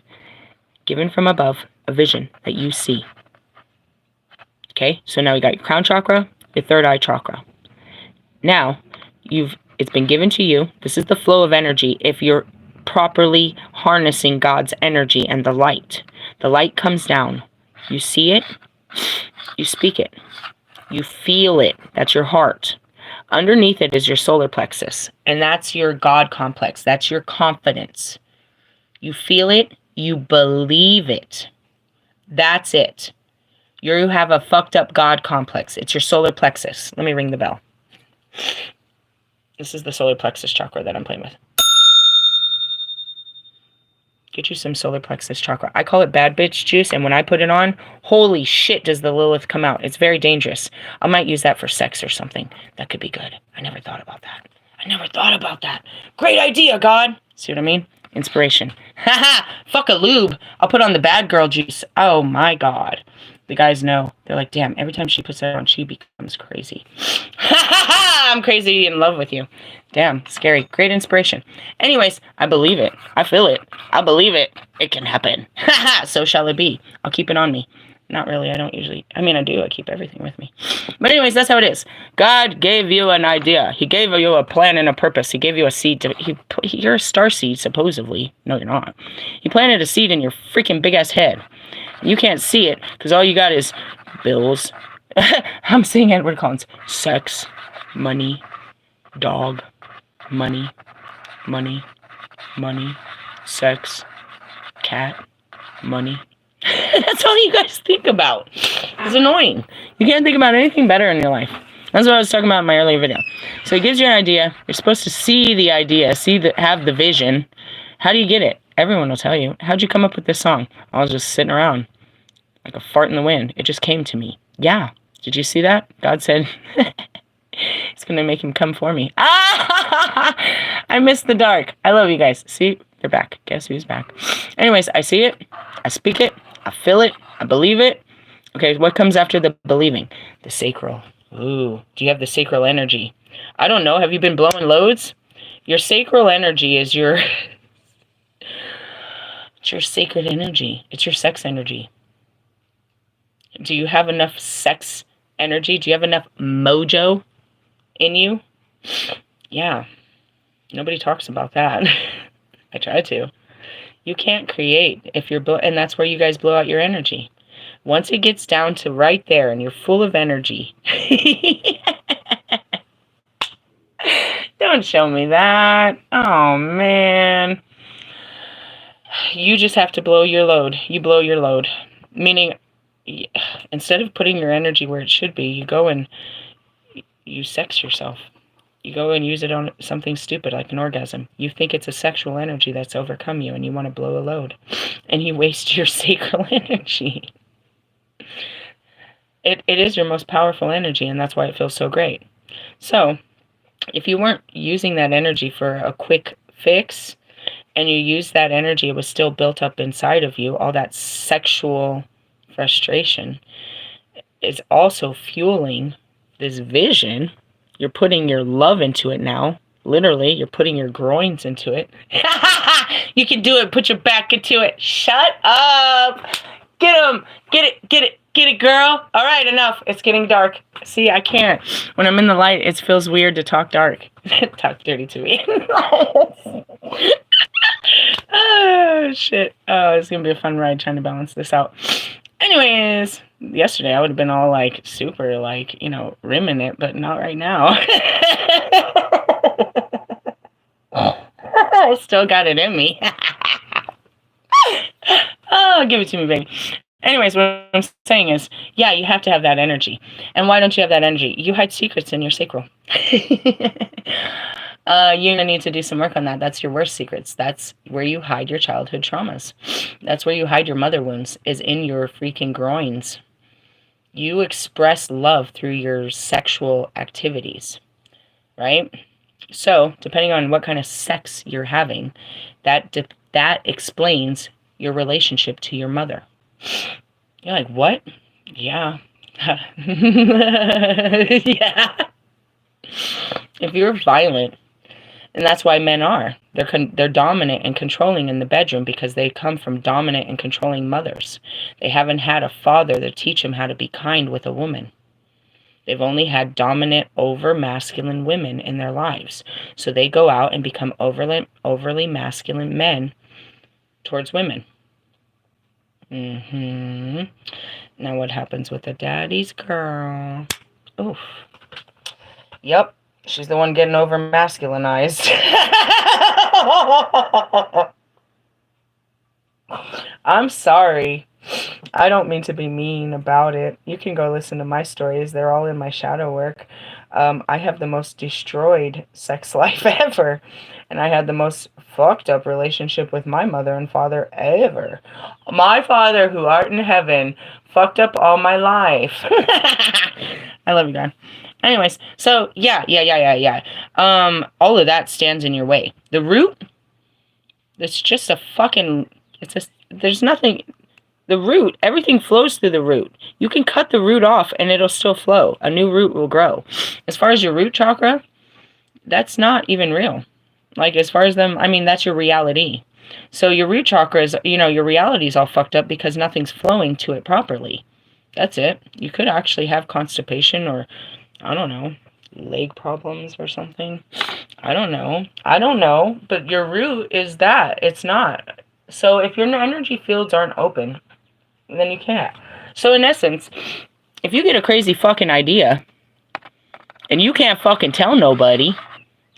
Given from above, a vision that you see. Okay? So now we got your crown chakra, your third eye chakra. Now, it's been given to you. This is the flow of energy if you're properly harnessing God's energy and the light. The light comes down. You see it. You speak it. You feel it. That's your heart. Underneath it is your solar plexus. And that's your God complex. That's your confidence. You feel it. You believe it. That's it. You have a fucked up God complex. It's your solar plexus. Let me ring the bell. This is the solar plexus chakra that I'm playing with. Get you some solar plexus chakra. I call it bad bitch juice, and when I put it on, holy shit does the Lilith come out. It's very dangerous. I might use that for sex or something. That could be good. I never thought about that. Great idea, God. See what I mean? Inspiration. Haha, fuck a lube. I'll put on the bad girl juice. Oh my God. The guys know. They're like, damn, every time she puts that on, she becomes crazy. I'm crazy in love with you. Damn, scary. Great inspiration. Anyways, I believe it. I feel it. I believe it. It can happen. So shall it be. I'll keep it on me. Not really. I don't usually. I mean, I do. I keep everything with me. But anyways, that's how it is. God gave you an idea. He gave you a plan and a purpose. He gave you a seed. You're a star seed, supposedly. No, you're not. He planted a seed in your freaking big-ass head. You can't see it because all you got is bills. I'm seeing Edward Collins. Sex, money, dog, money, sex, cat, money. That's all you guys think about. It's annoying. You can't think about anything better in your life. That's what I was talking about in my earlier video. So it gives you an idea. You're supposed to see the idea, have the vision. How do you get it? Everyone will tell you. How'd you come up with this song? I was just sitting around like a fart in the wind. It just came to me. Yeah. Did you see that? God said, it's going to make him come for me. I miss the dark. I love you guys. See? They're back. Guess who's back? Anyways, I see it. I speak it. I feel it. I believe it. Okay, what comes after the believing? The sacral. Ooh, do you have the sacral energy? I don't know. Have you been blowing loads? Your sacral energy is your... It's your sacred energy. It's your sex energy. Do you have enough sex energy? Do you have enough mojo in you? Yeah. Nobody talks about that. I try to. You can't create if you're... and that's where you guys blow out your energy. Once it gets down to right there and you're full of energy... Don't show me that. Oh, man. You just have to blow your load. You blow your load. Meaning, instead of putting your energy where it should be, you go and you sex yourself. You go and use it on something stupid like an orgasm. You think it's a sexual energy that's overcome you and you want to blow a load. And you waste your sacral energy. It is your most powerful energy, and that's why it feels so great. So, if you weren't using that energy for a quick fix, and you use that energy, it was still built up inside of you, all that sexual frustration is also fueling this vision. You're putting your love into it now. Literally, you're putting your groins into it. You can do it. Put your back into it. Shut up. Get him. Get it. Get it. Get it, girl. All right, enough. It's getting dark. See, I can't. When I'm in the light, it feels weird to talk dark. Talk dirty to me. Oh, shit. Oh, it's going to be a fun ride trying to balance this out. Anyways, yesterday I would have been all like super like, rimming it, but not right now. I still got it in me. Oh, give it to me, baby. Anyways, what I'm saying is, yeah, you have to have that energy. And why don't you have that energy? You hide secrets in your sacral. You're going to need to do some work on that. That's your worst secrets. That's where you hide your childhood traumas. That's where you hide your mother wounds, is in your freaking groins. You express love through your sexual activities, right? So, depending on what kind of sex you're having, that explains your relationship to your mother. You're like, what? Yeah. Yeah. If you're violent, and that's why men are. They're dominant and controlling in the bedroom because they come from dominant and controlling mothers. They haven't had a father to teach them how to be kind with a woman. They've only had dominant, over masculine women in their lives. So they go out and become overly masculine men towards women. Now what happens with the daddy's girl? Oof. Yep. She's the one getting over masculinized. I'm sorry. I don't mean to be mean about it. You can go listen to my stories. They're all in my shadow work. I have the most destroyed sex life ever. And I had the most fucked up relationship with my mother and father ever. My Father who art in heaven fucked up all my life. I love you, God. Anyways, so yeah. All of that stands in your way. The root, it's just a fucking, there's nothing, the root, everything flows through the root. You can cut the root off and it'll still flow. A new root will grow. As far as your root chakra, that's not even real. Like, as far as them, I mean, that's your reality. So your root chakra is, your reality is all fucked up because nothing's flowing to it properly. That's it. You could actually have constipation or, I don't know, leg problems or something. I don't know. But your root is that. It's not. So if your energy fields aren't open, then you can't. So in essence, if you get a crazy fucking idea and you can't fucking tell nobody,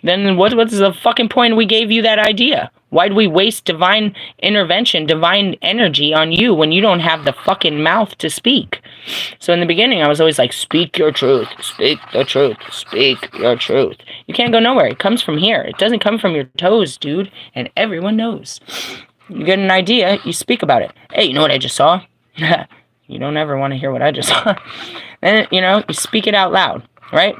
then what's the fucking point we gave you that idea? Why'd we waste divine intervention, divine energy on you when you don't have the fucking mouth to speak? So in the beginning, I was always like, speak your truth, speak the truth, speak your truth. You can't go nowhere. It comes from here. It doesn't come from your toes, dude. And everyone knows. You get an idea, you speak about it. Hey, you know what I just saw? You don't ever want to hear what I just saw. Then, you speak it out loud, right?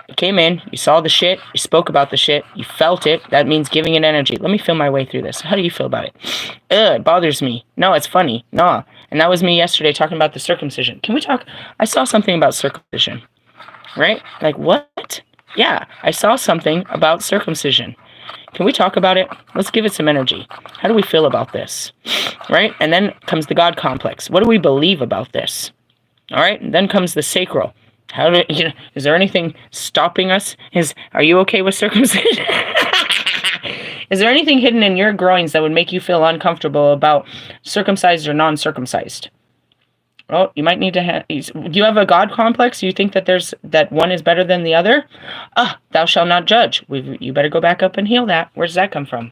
You came in, you saw the shit, you spoke about the shit, you felt it. That means giving it energy. Let me feel my way through this. How do you feel about it? It bothers me. No, it's funny. No. And that was me yesterday talking about the circumcision. Can we talk? I saw something about circumcision, right? Like, what? Yeah, I saw something about circumcision. Can we talk about it? Let's give it some energy. How do we feel about this? Right? And then comes the God complex. What do we believe about this? All right? And then comes the sacral. Is there anything stopping us? Are you okay with circumcision? Is there anything hidden in your groins that would make you feel uncomfortable about circumcised or non-circumcised? Well, you might need to do you have a God complex? Do you think that one is better than the other? Thou shalt not judge. You better go back up and heal that. Where does that come from?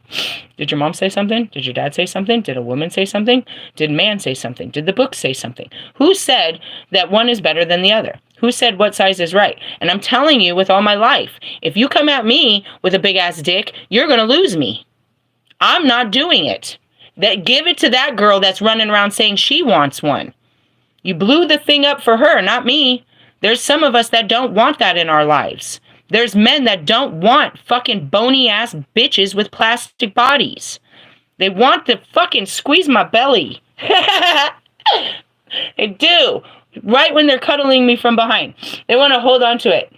Did your mom say something? Did your dad say something? Did a woman say something? Did man say something? Did the book say something? Who said that one is better than the other? Who said what size is right? And I'm telling you with all my life, if you come at me with a big ass dick, you're going to lose me. I'm not doing it. Give it to that girl that's running around saying she wants one. You blew the thing up for her, not me. There's some of us that don't want that in our lives. There's men that don't want fucking bony ass bitches with plastic bodies. They want to fucking squeeze my belly. They do. Right when they're cuddling me from behind. They want to hold on to it.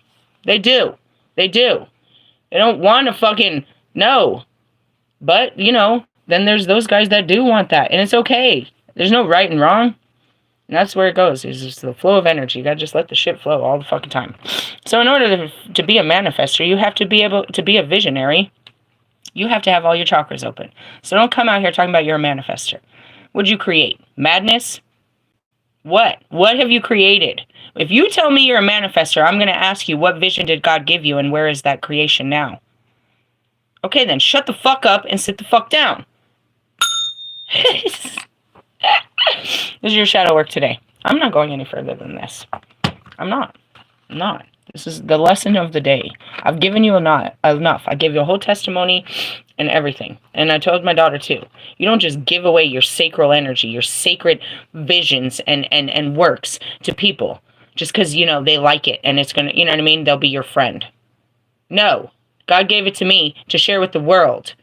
They do. They don't want to fucking, no. But, then there's those guys that do want that. And it's okay. There's no right and wrong. And that's where it goes. It's just the flow of energy. You gotta just let the shit flow all the fucking time. So in order to be a manifestor, you have to be able to be a visionary. You have to have all your chakras open. So don't come out here talking about you're a manifestor. What'd you create? Madness? What? What have you created? If you tell me you're a manifestor, I'm going to ask you, what vision did God give you and where is that creation now? Okay, then shut the fuck up and sit the fuck down. This is your shadow work today. I'm not going any further than this. I'm not. This is the lesson of the day. I've given you enough. I gave you a whole testimony and everything. And I told my daughter too. You don't just give away your sacral energy, your sacred visions and works to people just because, they like it and it's going to, you know what I mean? They'll be your friend. No. God gave it to me to share with the world.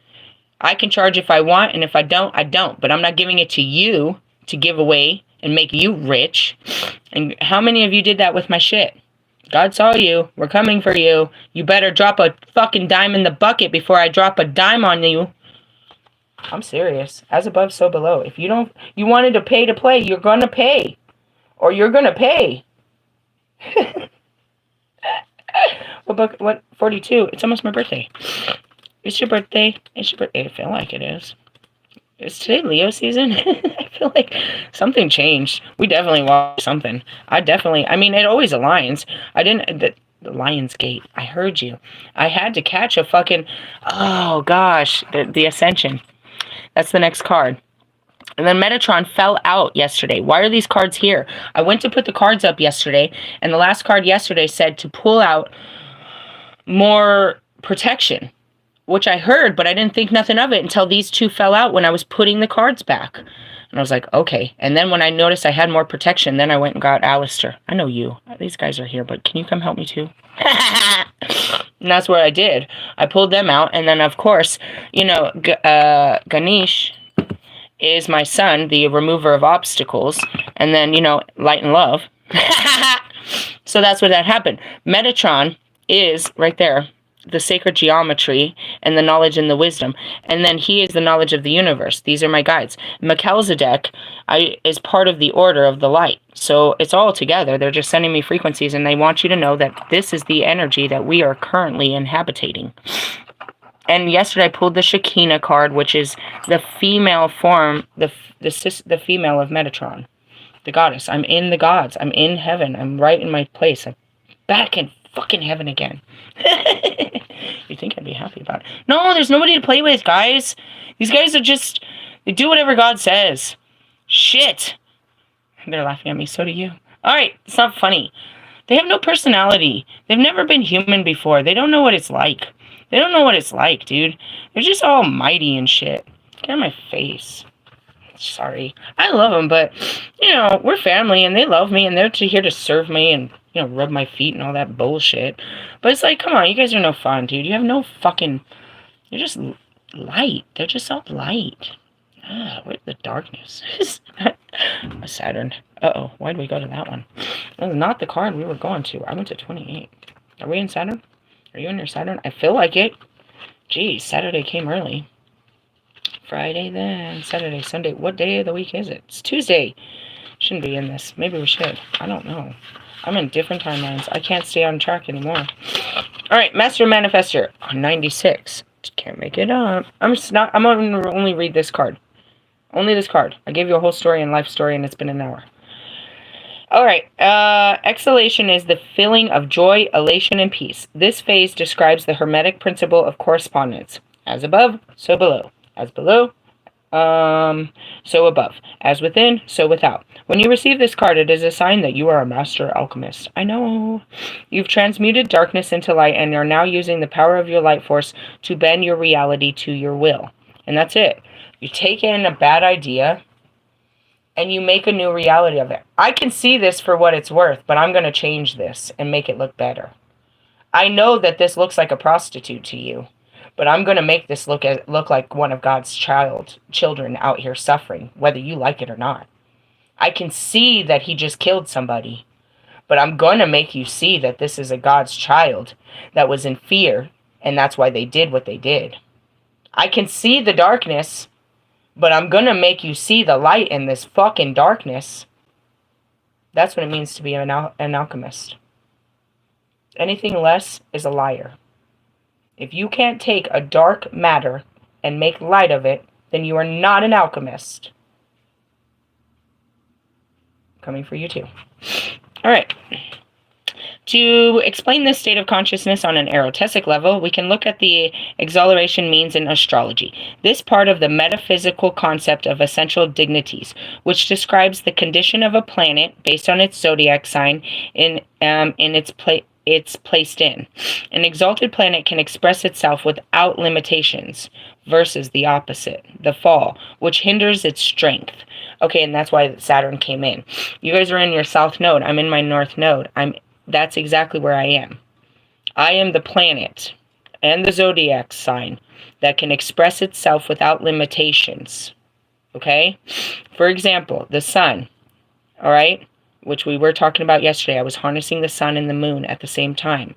I can charge if I want, and if I don't, I don't. But I'm not giving it to you to give away and make you rich. And how many of you did that with my shit? God saw you. We're coming for you. You better drop a fucking dime in the bucket before I drop a dime on you. I'm serious. As above, so below. If you wanted to pay to play, you're gonna pay. Or you're gonna pay. What, 42? It's almost my birthday. It's your birthday. It's your birthday. I feel like it is. Is today Leo season? I feel like something changed. We definitely watched something. I mean, it always aligns. The Lion's Gate. I heard you. I had to catch a fucking, oh gosh, the Ascension. That's the next card. And then Metatron fell out yesterday. Why are these cards here? I went to put the cards up yesterday, and the last card yesterday said to pull out more protection, which I heard, but I didn't think nothing of it until these two fell out when I was putting the cards back. And I was like, okay. And then when I noticed I had more protection, then I went and got Alistair. I know you. These guys are here, but can you come help me too? And that's what I did. I pulled them out, and then, of course, Ganesh is my son, the remover of obstacles, and then, light and love. So that's what that happened. Metatron is right there, the sacred geometry and the knowledge and the wisdom. And then he is the knowledge of the universe. These are my guides. Melchizedek is part of the order of the light. So it's all together. They're just sending me frequencies, and they want you to know that this is the energy that we are currently inhabiting. And yesterday I pulled the Shekinah card, which is the female form, the female of Metatron, the goddess. I'm in the gods. I'm in heaven. I'm right in my place. I'm back in fucking heaven again. You think I'd be happy about it? No, there's nobody to play with, guys. These guys are just, they do whatever God says. Shit. They're laughing at me. So do you. All right, it's not funny. They have no personality. They've never been human before. They don't know what it's like. They don't know what it's like, dude. They're just all mighty and shit. Get on my face. Sorry. I love them, but, we're family, and they love me, and they're here to serve me and, rub my feet and all that bullshit. But it's like, come on, you guys are no fun, dude. You have no fucking... You're just light. They're just all light. Where's the darkness? Saturn. Uh-oh. Why did we go to that one? That was not the card we were going to. I went to 28. Are we in Saturn? Are you in your Saturn? I feel like it. Geez, Saturday came early. Friday then. Saturday, Sunday. What day of the week is it? It's Tuesday. Shouldn't be in this. Maybe we should. I don't know. I'm in different timelines. I can't stay on track anymore. Alright, Master Manifestor. 96. Can't make it up. I'm going to only read this card. Only this card. I gave you a whole story and life story, and it's been an hour. Alright, exhalation is the feeling of joy, elation, and peace. This phase describes the Hermetic principle of correspondence. As above, so below. As below, so above. As within, so without. When you receive this card, it is a sign that you are a master alchemist. I know. You've transmuted darkness into light and are now using the power of your light force to bend your reality to your will. And that's it. You take in a bad idea and you make a new reality of it. I can see this for what it's worth, but I'm going to change this and make it look better. I know that this looks like a prostitute to you, but I'm going to make this look like one of God's children out here suffering, whether you like it or not. I can see that he just killed somebody, but I'm going to make you see that this is a God's child that was in fear, and that's why they did what they did. I can see the darkness, but I'm going to make you see the light in this fucking darkness. That's what it means to be an alchemist. Anything less is a liar. If you can't take a dark matter and make light of it, then you are not an alchemist. Coming for you too. All right. To explain this state of consciousness on an erotesic level, we can look at the exhilaration means in astrology. This part of the metaphysical concept of essential dignities, which describes the condition of a planet based on its zodiac sign in it's placed in. An exalted planet can express itself without limitations, versus the opposite, the fall, which hinders its strength. Okay, and that's why Saturn came in. You guys are in your south node. I'm in my north node. That's exactly where I am. I am the planet and the zodiac sign that can express itself without limitations. Okay? For example, the sun. all right, which we were talking about yesterday. I was harnessing the sun and the moon at the same time.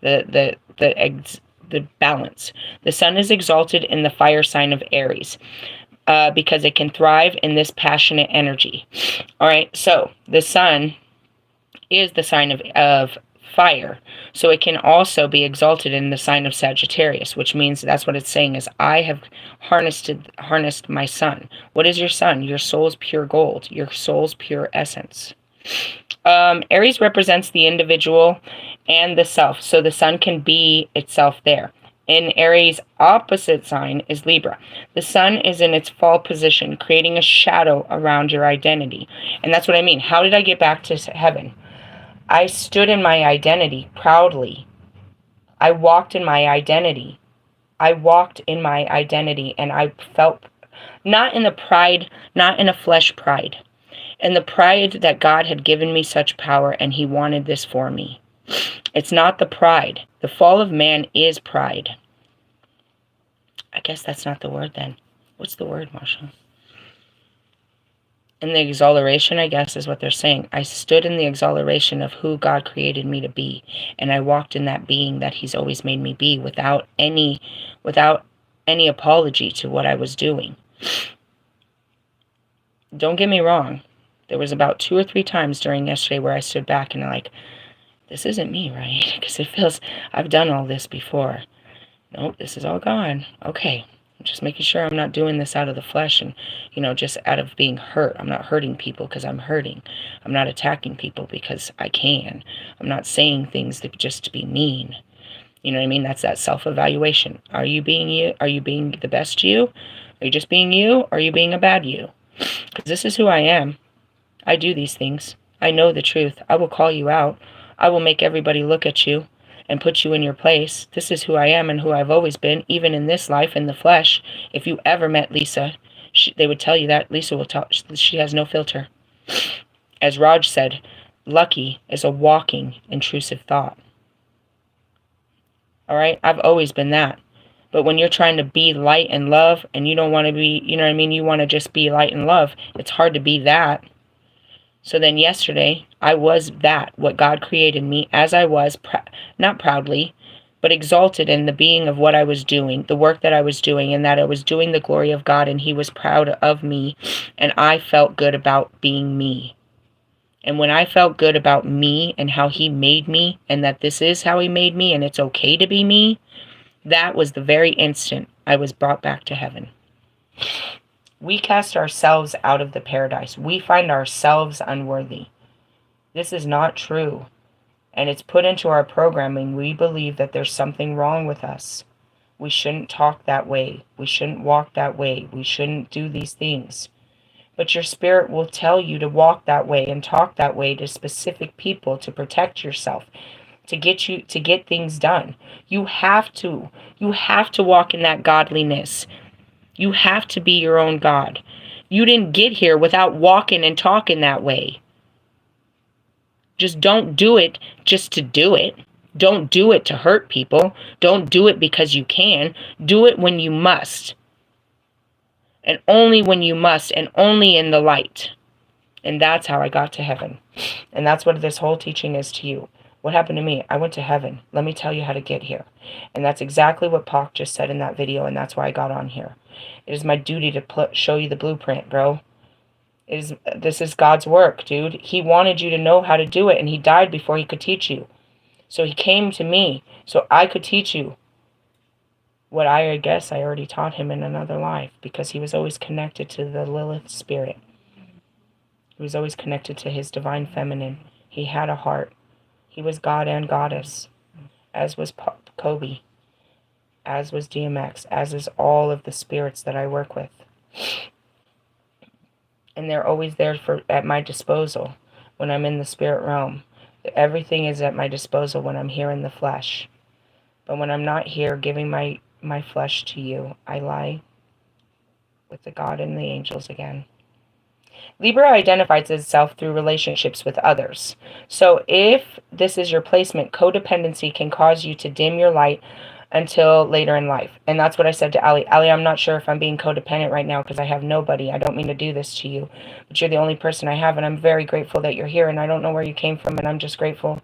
The balance. The sun is exalted in the fire sign of Aries because it can thrive in this passionate energy. All right, so the sun is the sign of fire, so it can also be exalted in the sign of Sagittarius, which means that's what it's saying is I have harnessed my sun. What is your sun? Your soul's pure gold, your soul's pure essence. Aries represents the individual and the self, so the sun can be itself there. In Aries' opposite sign is Libra. The sun is in its fall position, creating a shadow around your identity. And that's what I mean. How did I get back to heaven? I stood in my identity proudly. I walked in my identity. I walked in my identity, and I felt not in the pride, not in a flesh pride, and the pride that God had given me such power and he wanted this for me. It's not the pride. The fall of man is pride. I guess that's not the word then. What's the word, Marshall? In the exhilaration, I guess, is what they're saying. I stood in the exhilaration of who God created me to be, and I walked in that being that he's always made me be without any apology to what I was doing. Don't get me wrong. There was about 2 or 3 times during yesterday where I stood back and like, this isn't me, right? Because it feels I've done all this before. Nope, this is all God. Okay, I'm just making sure I'm not doing this out of the flesh and, just out of being hurt. I'm not hurting people because I'm hurting. I'm not attacking people because I can. I'm not saying things just to be mean. You know what I mean? That's that self-evaluation. Are you being you? Are you being the best you? Are you just being you? Or are you being a bad you? Because this is who I am. I do these things. I know the truth. I will call you out. I will make everybody look at you and put you in your place. This is who I am and who I've always been, even in this life, in the flesh. If you ever met Lisa, they would tell you that. Lisa will talk. She has no filter. As Raj said, lucky is a walking intrusive thought. All right? I've always been that. But when you're trying to be light and love and you don't want to be, you know what I mean? You want to just be light and love. It's hard to be that. So then yesterday, I was that, what God created me as I was, not proudly, but exalted in the being of what I was doing, the work that I was doing, and that I was doing the glory of God, and he was proud of me, and I felt good about being me. And when I felt good about me and how he made me, and that this is how he made me, and it's okay to be me, that was the very instant I was brought back to heaven. We cast ourselves out of the paradise. We find ourselves unworthy. This is not true. And it's put into our programming. We believe that there's something wrong with us. We shouldn't talk that way. We shouldn't walk that way. We shouldn't do these things. But your spirit will tell you to walk that way and talk that way to specific people to protect yourself, to get things done. You have to walk in that godliness. You have to be your own God. You didn't get here without walking and talking that way. Just don't do it just to do it. Don't do it to hurt people. Don't do it because you can. Do it when you must. And only when you must, and only in the light. And that's how I got to heaven. And that's what this whole teaching is to you. What happened to me? I went to heaven. Let me tell you how to get here. And that's exactly what Pac just said in that video, and that's why I got on here. It is my duty to show you the blueprint, bro. This is God's work, dude. He wanted you to know how to do it, and he died before he could teach you. So he came to me so I could teach you what I guess I already taught him in another life, because he was always connected to the Lilith spirit. He was always connected to his divine feminine. He had a heart. He was God and goddess, as was Kobe, as was DMX, as is all of the spirits that I work with. And they're always there at my disposal when I'm in the spirit realm. Everything is at my disposal when I'm here in the flesh. But when I'm not here giving my flesh to you, I lie with the God and the angels again. Libra identifies itself through relationships with others. So if this is your placement, codependency can cause you to dim your light until later in life. And that's what I said to Allie. Allie, I'm not sure if I'm being codependent right now because I have nobody. I don't mean to do this to you, but you're the only person I have, and I'm very grateful that you're here, and I don't know where you came from, and I'm just grateful.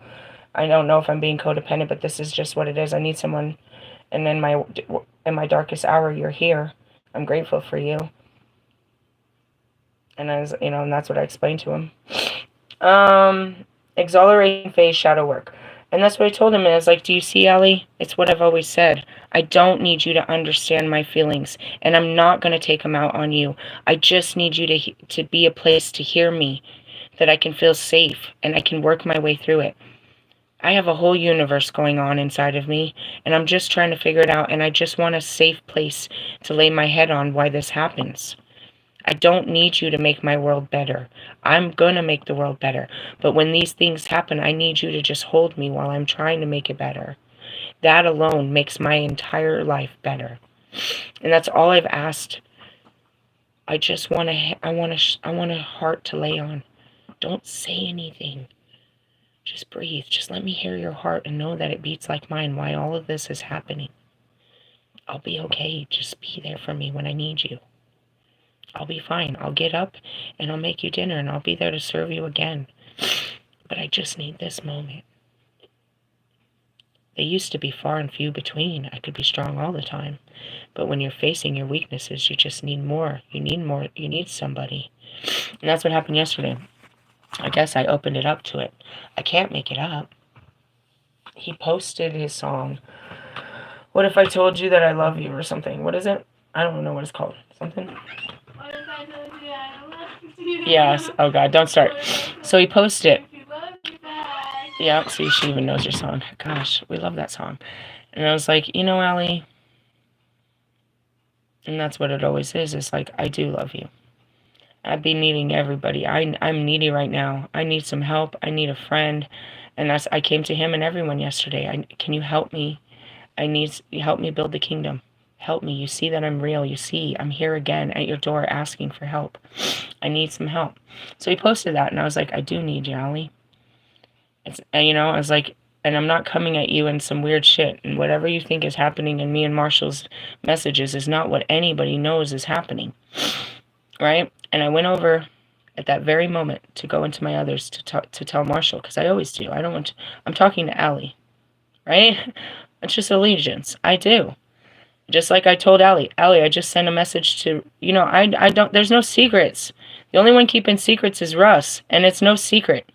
I don't know if I'm being codependent, but this is just what it is. I need someone, and in my darkest hour, you're here. I'm grateful for you. And as you know, and that's what I explained to him. Exhilarating phase shadow work. And that's what I told him. And I was like, do you see, Allie? It's what I've always said. I don't need you to understand my feelings. And I'm not going to take them out on you. I just need you to be a place to hear me. That I can feel safe. And I can work my way through it. I have a whole universe going on inside of me. And I'm just trying to figure it out. And I just want a safe place to lay my head on why this happens. I don't need you to make my world better. I'm going to make the world better. But when these things happen, I need you to just hold me while I'm trying to make it better. That alone makes my entire life better. And that's all I've asked. I just want a heart to lay on. Don't say anything. Just breathe. Just let me hear your heart and know that it beats like mine, why all of this is happening. I'll be okay. Just be there for me when I need you. I'll be fine. I'll get up and I'll make you dinner and I'll be there to serve you again. But I just need this moment. They used to be far and few between. I could be strong all the time. But when you're facing your weaknesses, you just need more. You need more. You need somebody. And that's what happened yesterday. I guess I opened it up to it. I can't make it up. He posted his song. What if I told you that I love you or something? What is it? I don't know what it's called. Something? Yes. Oh God, don't start. So he posted it. Yeah, see, she even knows your song. Gosh, we love that song. And I was like, you know, Allie, and that's what it always is. It's like, I do love you. I'd be needing everybody. I'm needy right now. I need some help. I need a friend. And I came to him and everyone yesterday. Can you help me? Help me build the kingdom. Help me. You see that I'm real. You see I'm here again at your door asking for help. I need some help. So he posted that, and I was like, I do need you, Allie. And I was like, and I'm not coming at you in some weird shit. And whatever you think is happening in me and Marshall's messages is not what anybody knows is happening. Right? And I went over at that very moment to go into my others to tell Marshall, because I always do. I'm talking to Allie. Right? It's just allegiance. I do. Just like I told Allie, I just sent a message to, I don't, there's no secrets. The only one keeping secrets is Russ, and it's no secret.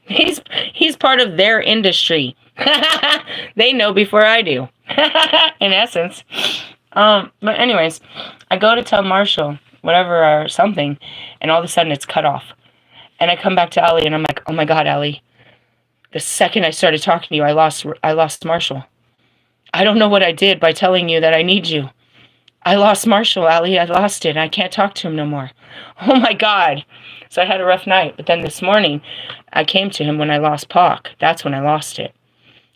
He's part of their industry. They know before I do, in essence. But anyways, I go to tell Marshall, whatever or something, and all of a sudden it's cut off. And I come back to Allie, and I'm like, oh my God, Allie. The second I started talking to you, I lost Marshall. I don't know what I did by telling you that I need you. I lost Marshall, Allie. I lost it. I can't talk to him no more. Oh my God. So I had a rough night. But then this morning, I came to him when I lost Pac. That's when I lost it.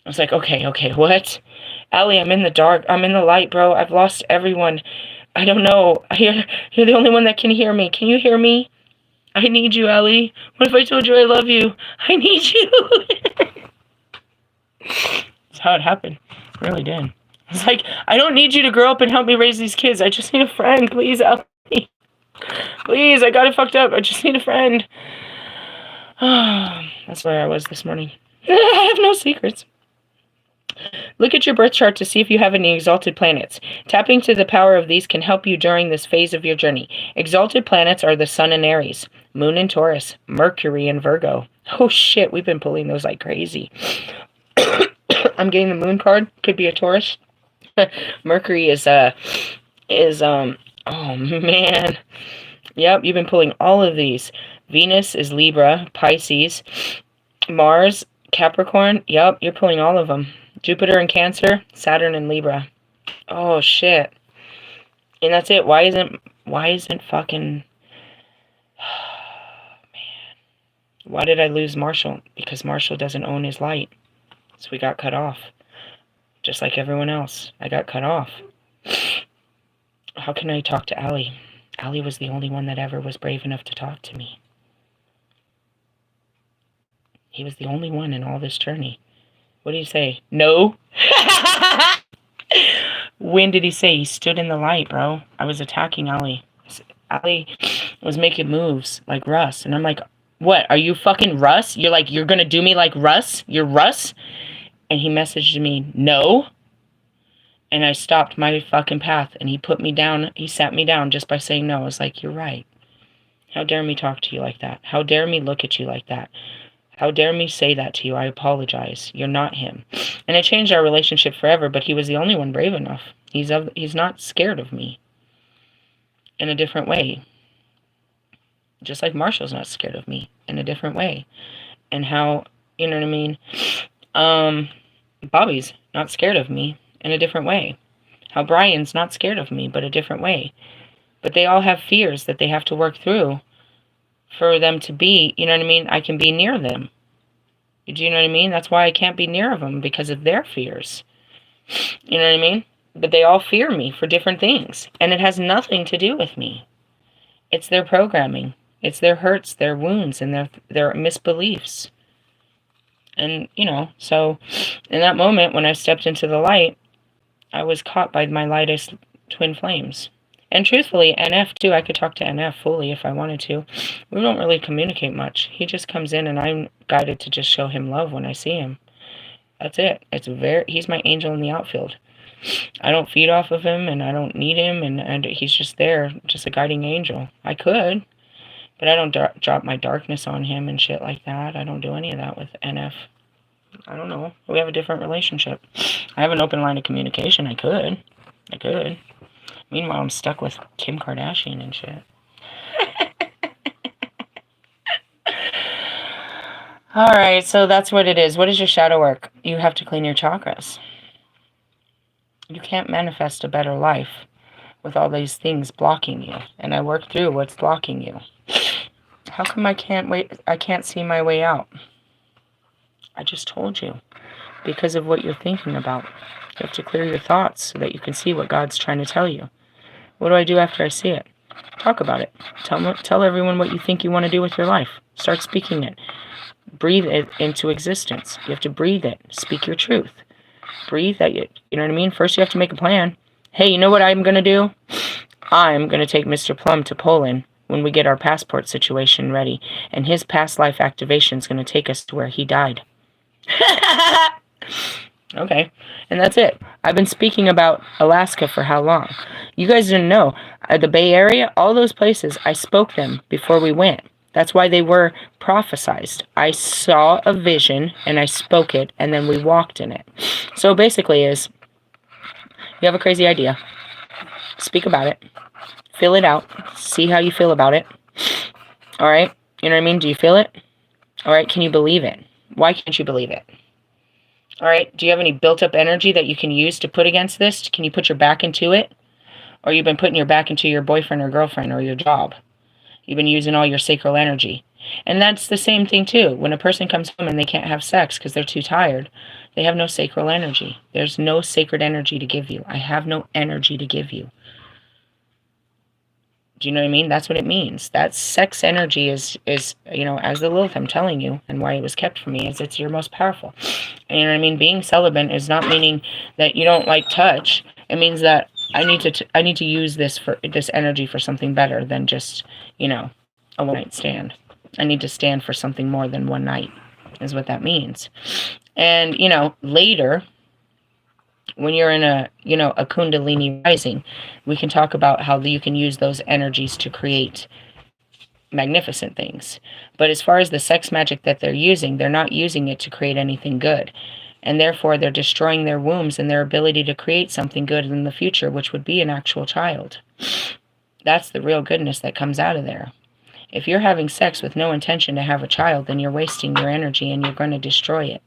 I was like, okay, what? Allie, I'm in the dark. I'm in the light, bro. I've lost everyone. I don't know. You're the only one that can hear me. Can you hear me? I need you, Allie. What if I told you I love you? I need you. That's how it happened. It really did. It's like, I don't need you to grow up and help me raise these kids. I just need a friend. Please help me. Please, I got it fucked up. I just need a friend. That's where I was this morning. I have no secrets. Look at your birth chart to see if you have any exalted planets. Tapping to the power of these can help you during this phase of your journey. Exalted planets are the Sun in Aries, Moon in Taurus, Mercury in Virgo. Oh shit, we've been pulling those like crazy. I'm getting the Moon card. Could be a Taurus. Mercury is oh man. Yep, you've been pulling all of these. Venus is Libra, Pisces, Mars, Capricorn. Yep, you're pulling all of them. Jupiter in Cancer, Saturn in Libra. Oh shit. And that's it. Why isn't fucking man. Why did I lose Marshall? Because Marshall doesn't own his light. So we got cut off. Just like everyone else. I got cut off. How can I talk to Allie? Allie was the only one that ever was brave enough to talk to me. He was the only one in all this journey. What did he say? No. When did he say? He stood in the light, bro. I was attacking Ali. Ali was making moves like Russ. And I'm like, what? Are you fucking Russ? You're like, you're gonna do me like Russ? You're Russ? And he messaged me, no. And I stopped my fucking path. And he put me down. He sat me down just by saying no. I was like, you're right. How dare me talk to you like that? How dare me look at you like that? How dare me say that to you? I apologize. You're not him. And it changed our relationship forever, but he was the only one brave enough. He's not scared of me in a different way. Just like Marshall's not scared of me in a different way. And how, you know what I mean? Bobby's not scared of me in a different way. How Brian's not scared of me, but a different way. But they all have fears that they have to work through for them to be, you know what I mean? I can be near them. Do you know what I mean? That's why I can't be near them, because of their fears. You know what I mean? But they all fear me for different things. And it has nothing to do with me. It's their programming. It's their hurts, their wounds, and their misbeliefs. And, you know, so in that moment when I stepped into the light, I was caught by my lightest twin flames. And truthfully, NF too, I could talk to NF fully if I wanted to. We don't really communicate much. He just comes in and I'm guided to just show him love when I see him. That's it. He's my angel in the outfield. I don't feed off of him and I don't need him and he's just there, just a guiding angel. I could, but I don't drop my darkness on him and shit like that. I don't do any of that with NF. I don't know. We have a different relationship. I have an open line of communication. I could. Meanwhile, I'm stuck with Kim Kardashian and shit. Alright, so that's what it is. What is your shadow work? You have to clean your chakras. You can't manifest a better life with all these things blocking you. And I work through what's blocking you. How come I can't see my way out? I just told you. Because of what you're thinking about. You have to clear your thoughts so that you can see what God's trying to tell you. What do I do after I see it? Talk about it. Tell everyone what you think you want to do with your life. Start speaking it. Breathe it into existence. You have to breathe it. Speak your truth. Breathe that. You know what I mean? First you have to make a plan. Hey, you know what I'm going to do? I'm going to take Mr. Plum to Poland when we get our passport situation ready. And his past life activation is going to take us to where he died. Okay, and that's it. I've been speaking about Alaska for how long? You guys didn't know. The Bay Area, all those places, I spoke them before we went. That's why they were prophesized. I saw a vision, and I spoke it, and then we walked in it. So basically is, you have a crazy idea. Speak about it. Feel it out. See how you feel about it. All right? You know what I mean? Do you feel it? All right, can you believe it? Why can't you believe it? All right, do you have any built-up energy that you can use to put against this? Can you put your back into it? Or you've been putting your back into your boyfriend or girlfriend or your job? You've been using all your sacral energy. And that's the same thing, too. When a person comes home and they can't have sex because they're too tired, they have no sacral energy. There's no sacred energy to give you. I have no energy to give you. Do you know what I mean? That's what it means. That sex energy is you know, as the Lilith I'm telling you, and why it was kept from me, is it's your most powerful. And you know what I mean? Being celibate is not meaning that you don't like touch. It means that I need to use this energy for something better than just, you know, a one-night stand. I need to stand for something more than one night, is what that means. And, you know, later, when you're in a Kundalini rising, we can talk about how you can use those energies to create magnificent things. But as far as the sex magic that they're not using it to create anything good. And therefore, they're destroying their wombs and their ability to create something good in the future, which would be an actual child. That's the real goodness that comes out of there. If you're having sex with no intention to have a child, then you're wasting your energy and you're going to destroy it.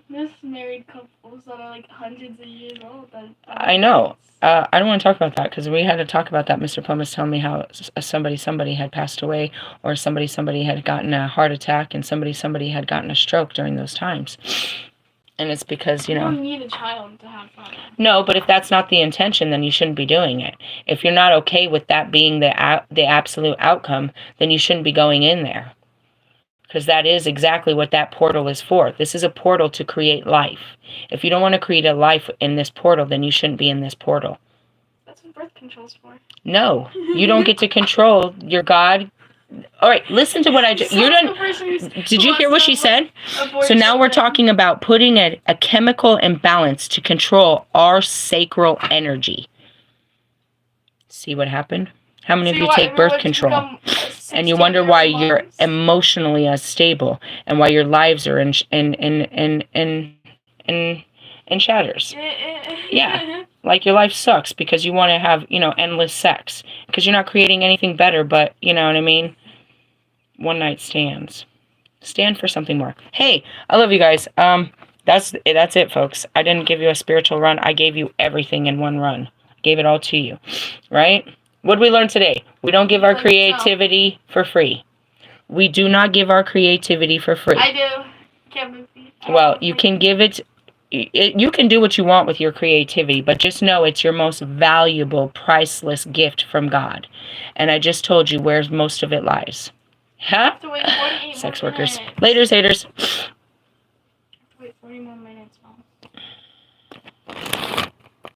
There's married couples that are like hundreds of years old. I know. I don't want to talk about that because we had to talk about that. Mr. Plum was telling me how somebody had passed away, or somebody had gotten a heart attack, and somebody had gotten a stroke during those times. And it's because, you know... You don't need a child to have fun. No, but if that's not the intention, then you shouldn't be doing it. If you're not okay with that being the absolute outcome, then you shouldn't be going in there. Because that is exactly what that portal is for. This is a portal to create life. If you don't want to create a life in this portal, then you shouldn't be in this portal. That's what birth control's for. No, you don't get to control your God. All right, listen to what I just... Did you hear what she said? So now we're talking about putting a chemical imbalance to control our sacral energy. See what happened? How many of you take birth control? And you wonder why you're emotionally unstable and why your lives are in shatters. Yeah, like your life sucks because you want to have, endless sex because you're not creating anything better, but you know what I mean? One night stands. Stand for something more. Hey, I love you guys. That's it, folks. I didn't give you a spiritual run. I gave you everything in one run. Gave it all to you, right? What did we learn today? We don't give our creativity for free. We do not give our creativity for free. I do. Can't move me. Well, you can give it. You can do what you want with your creativity, but just know it's your most valuable, priceless gift from God. And I just told you where most of it lies. Huh? Sex workers. Laters, haters. Wait 40 more minutes, Mom.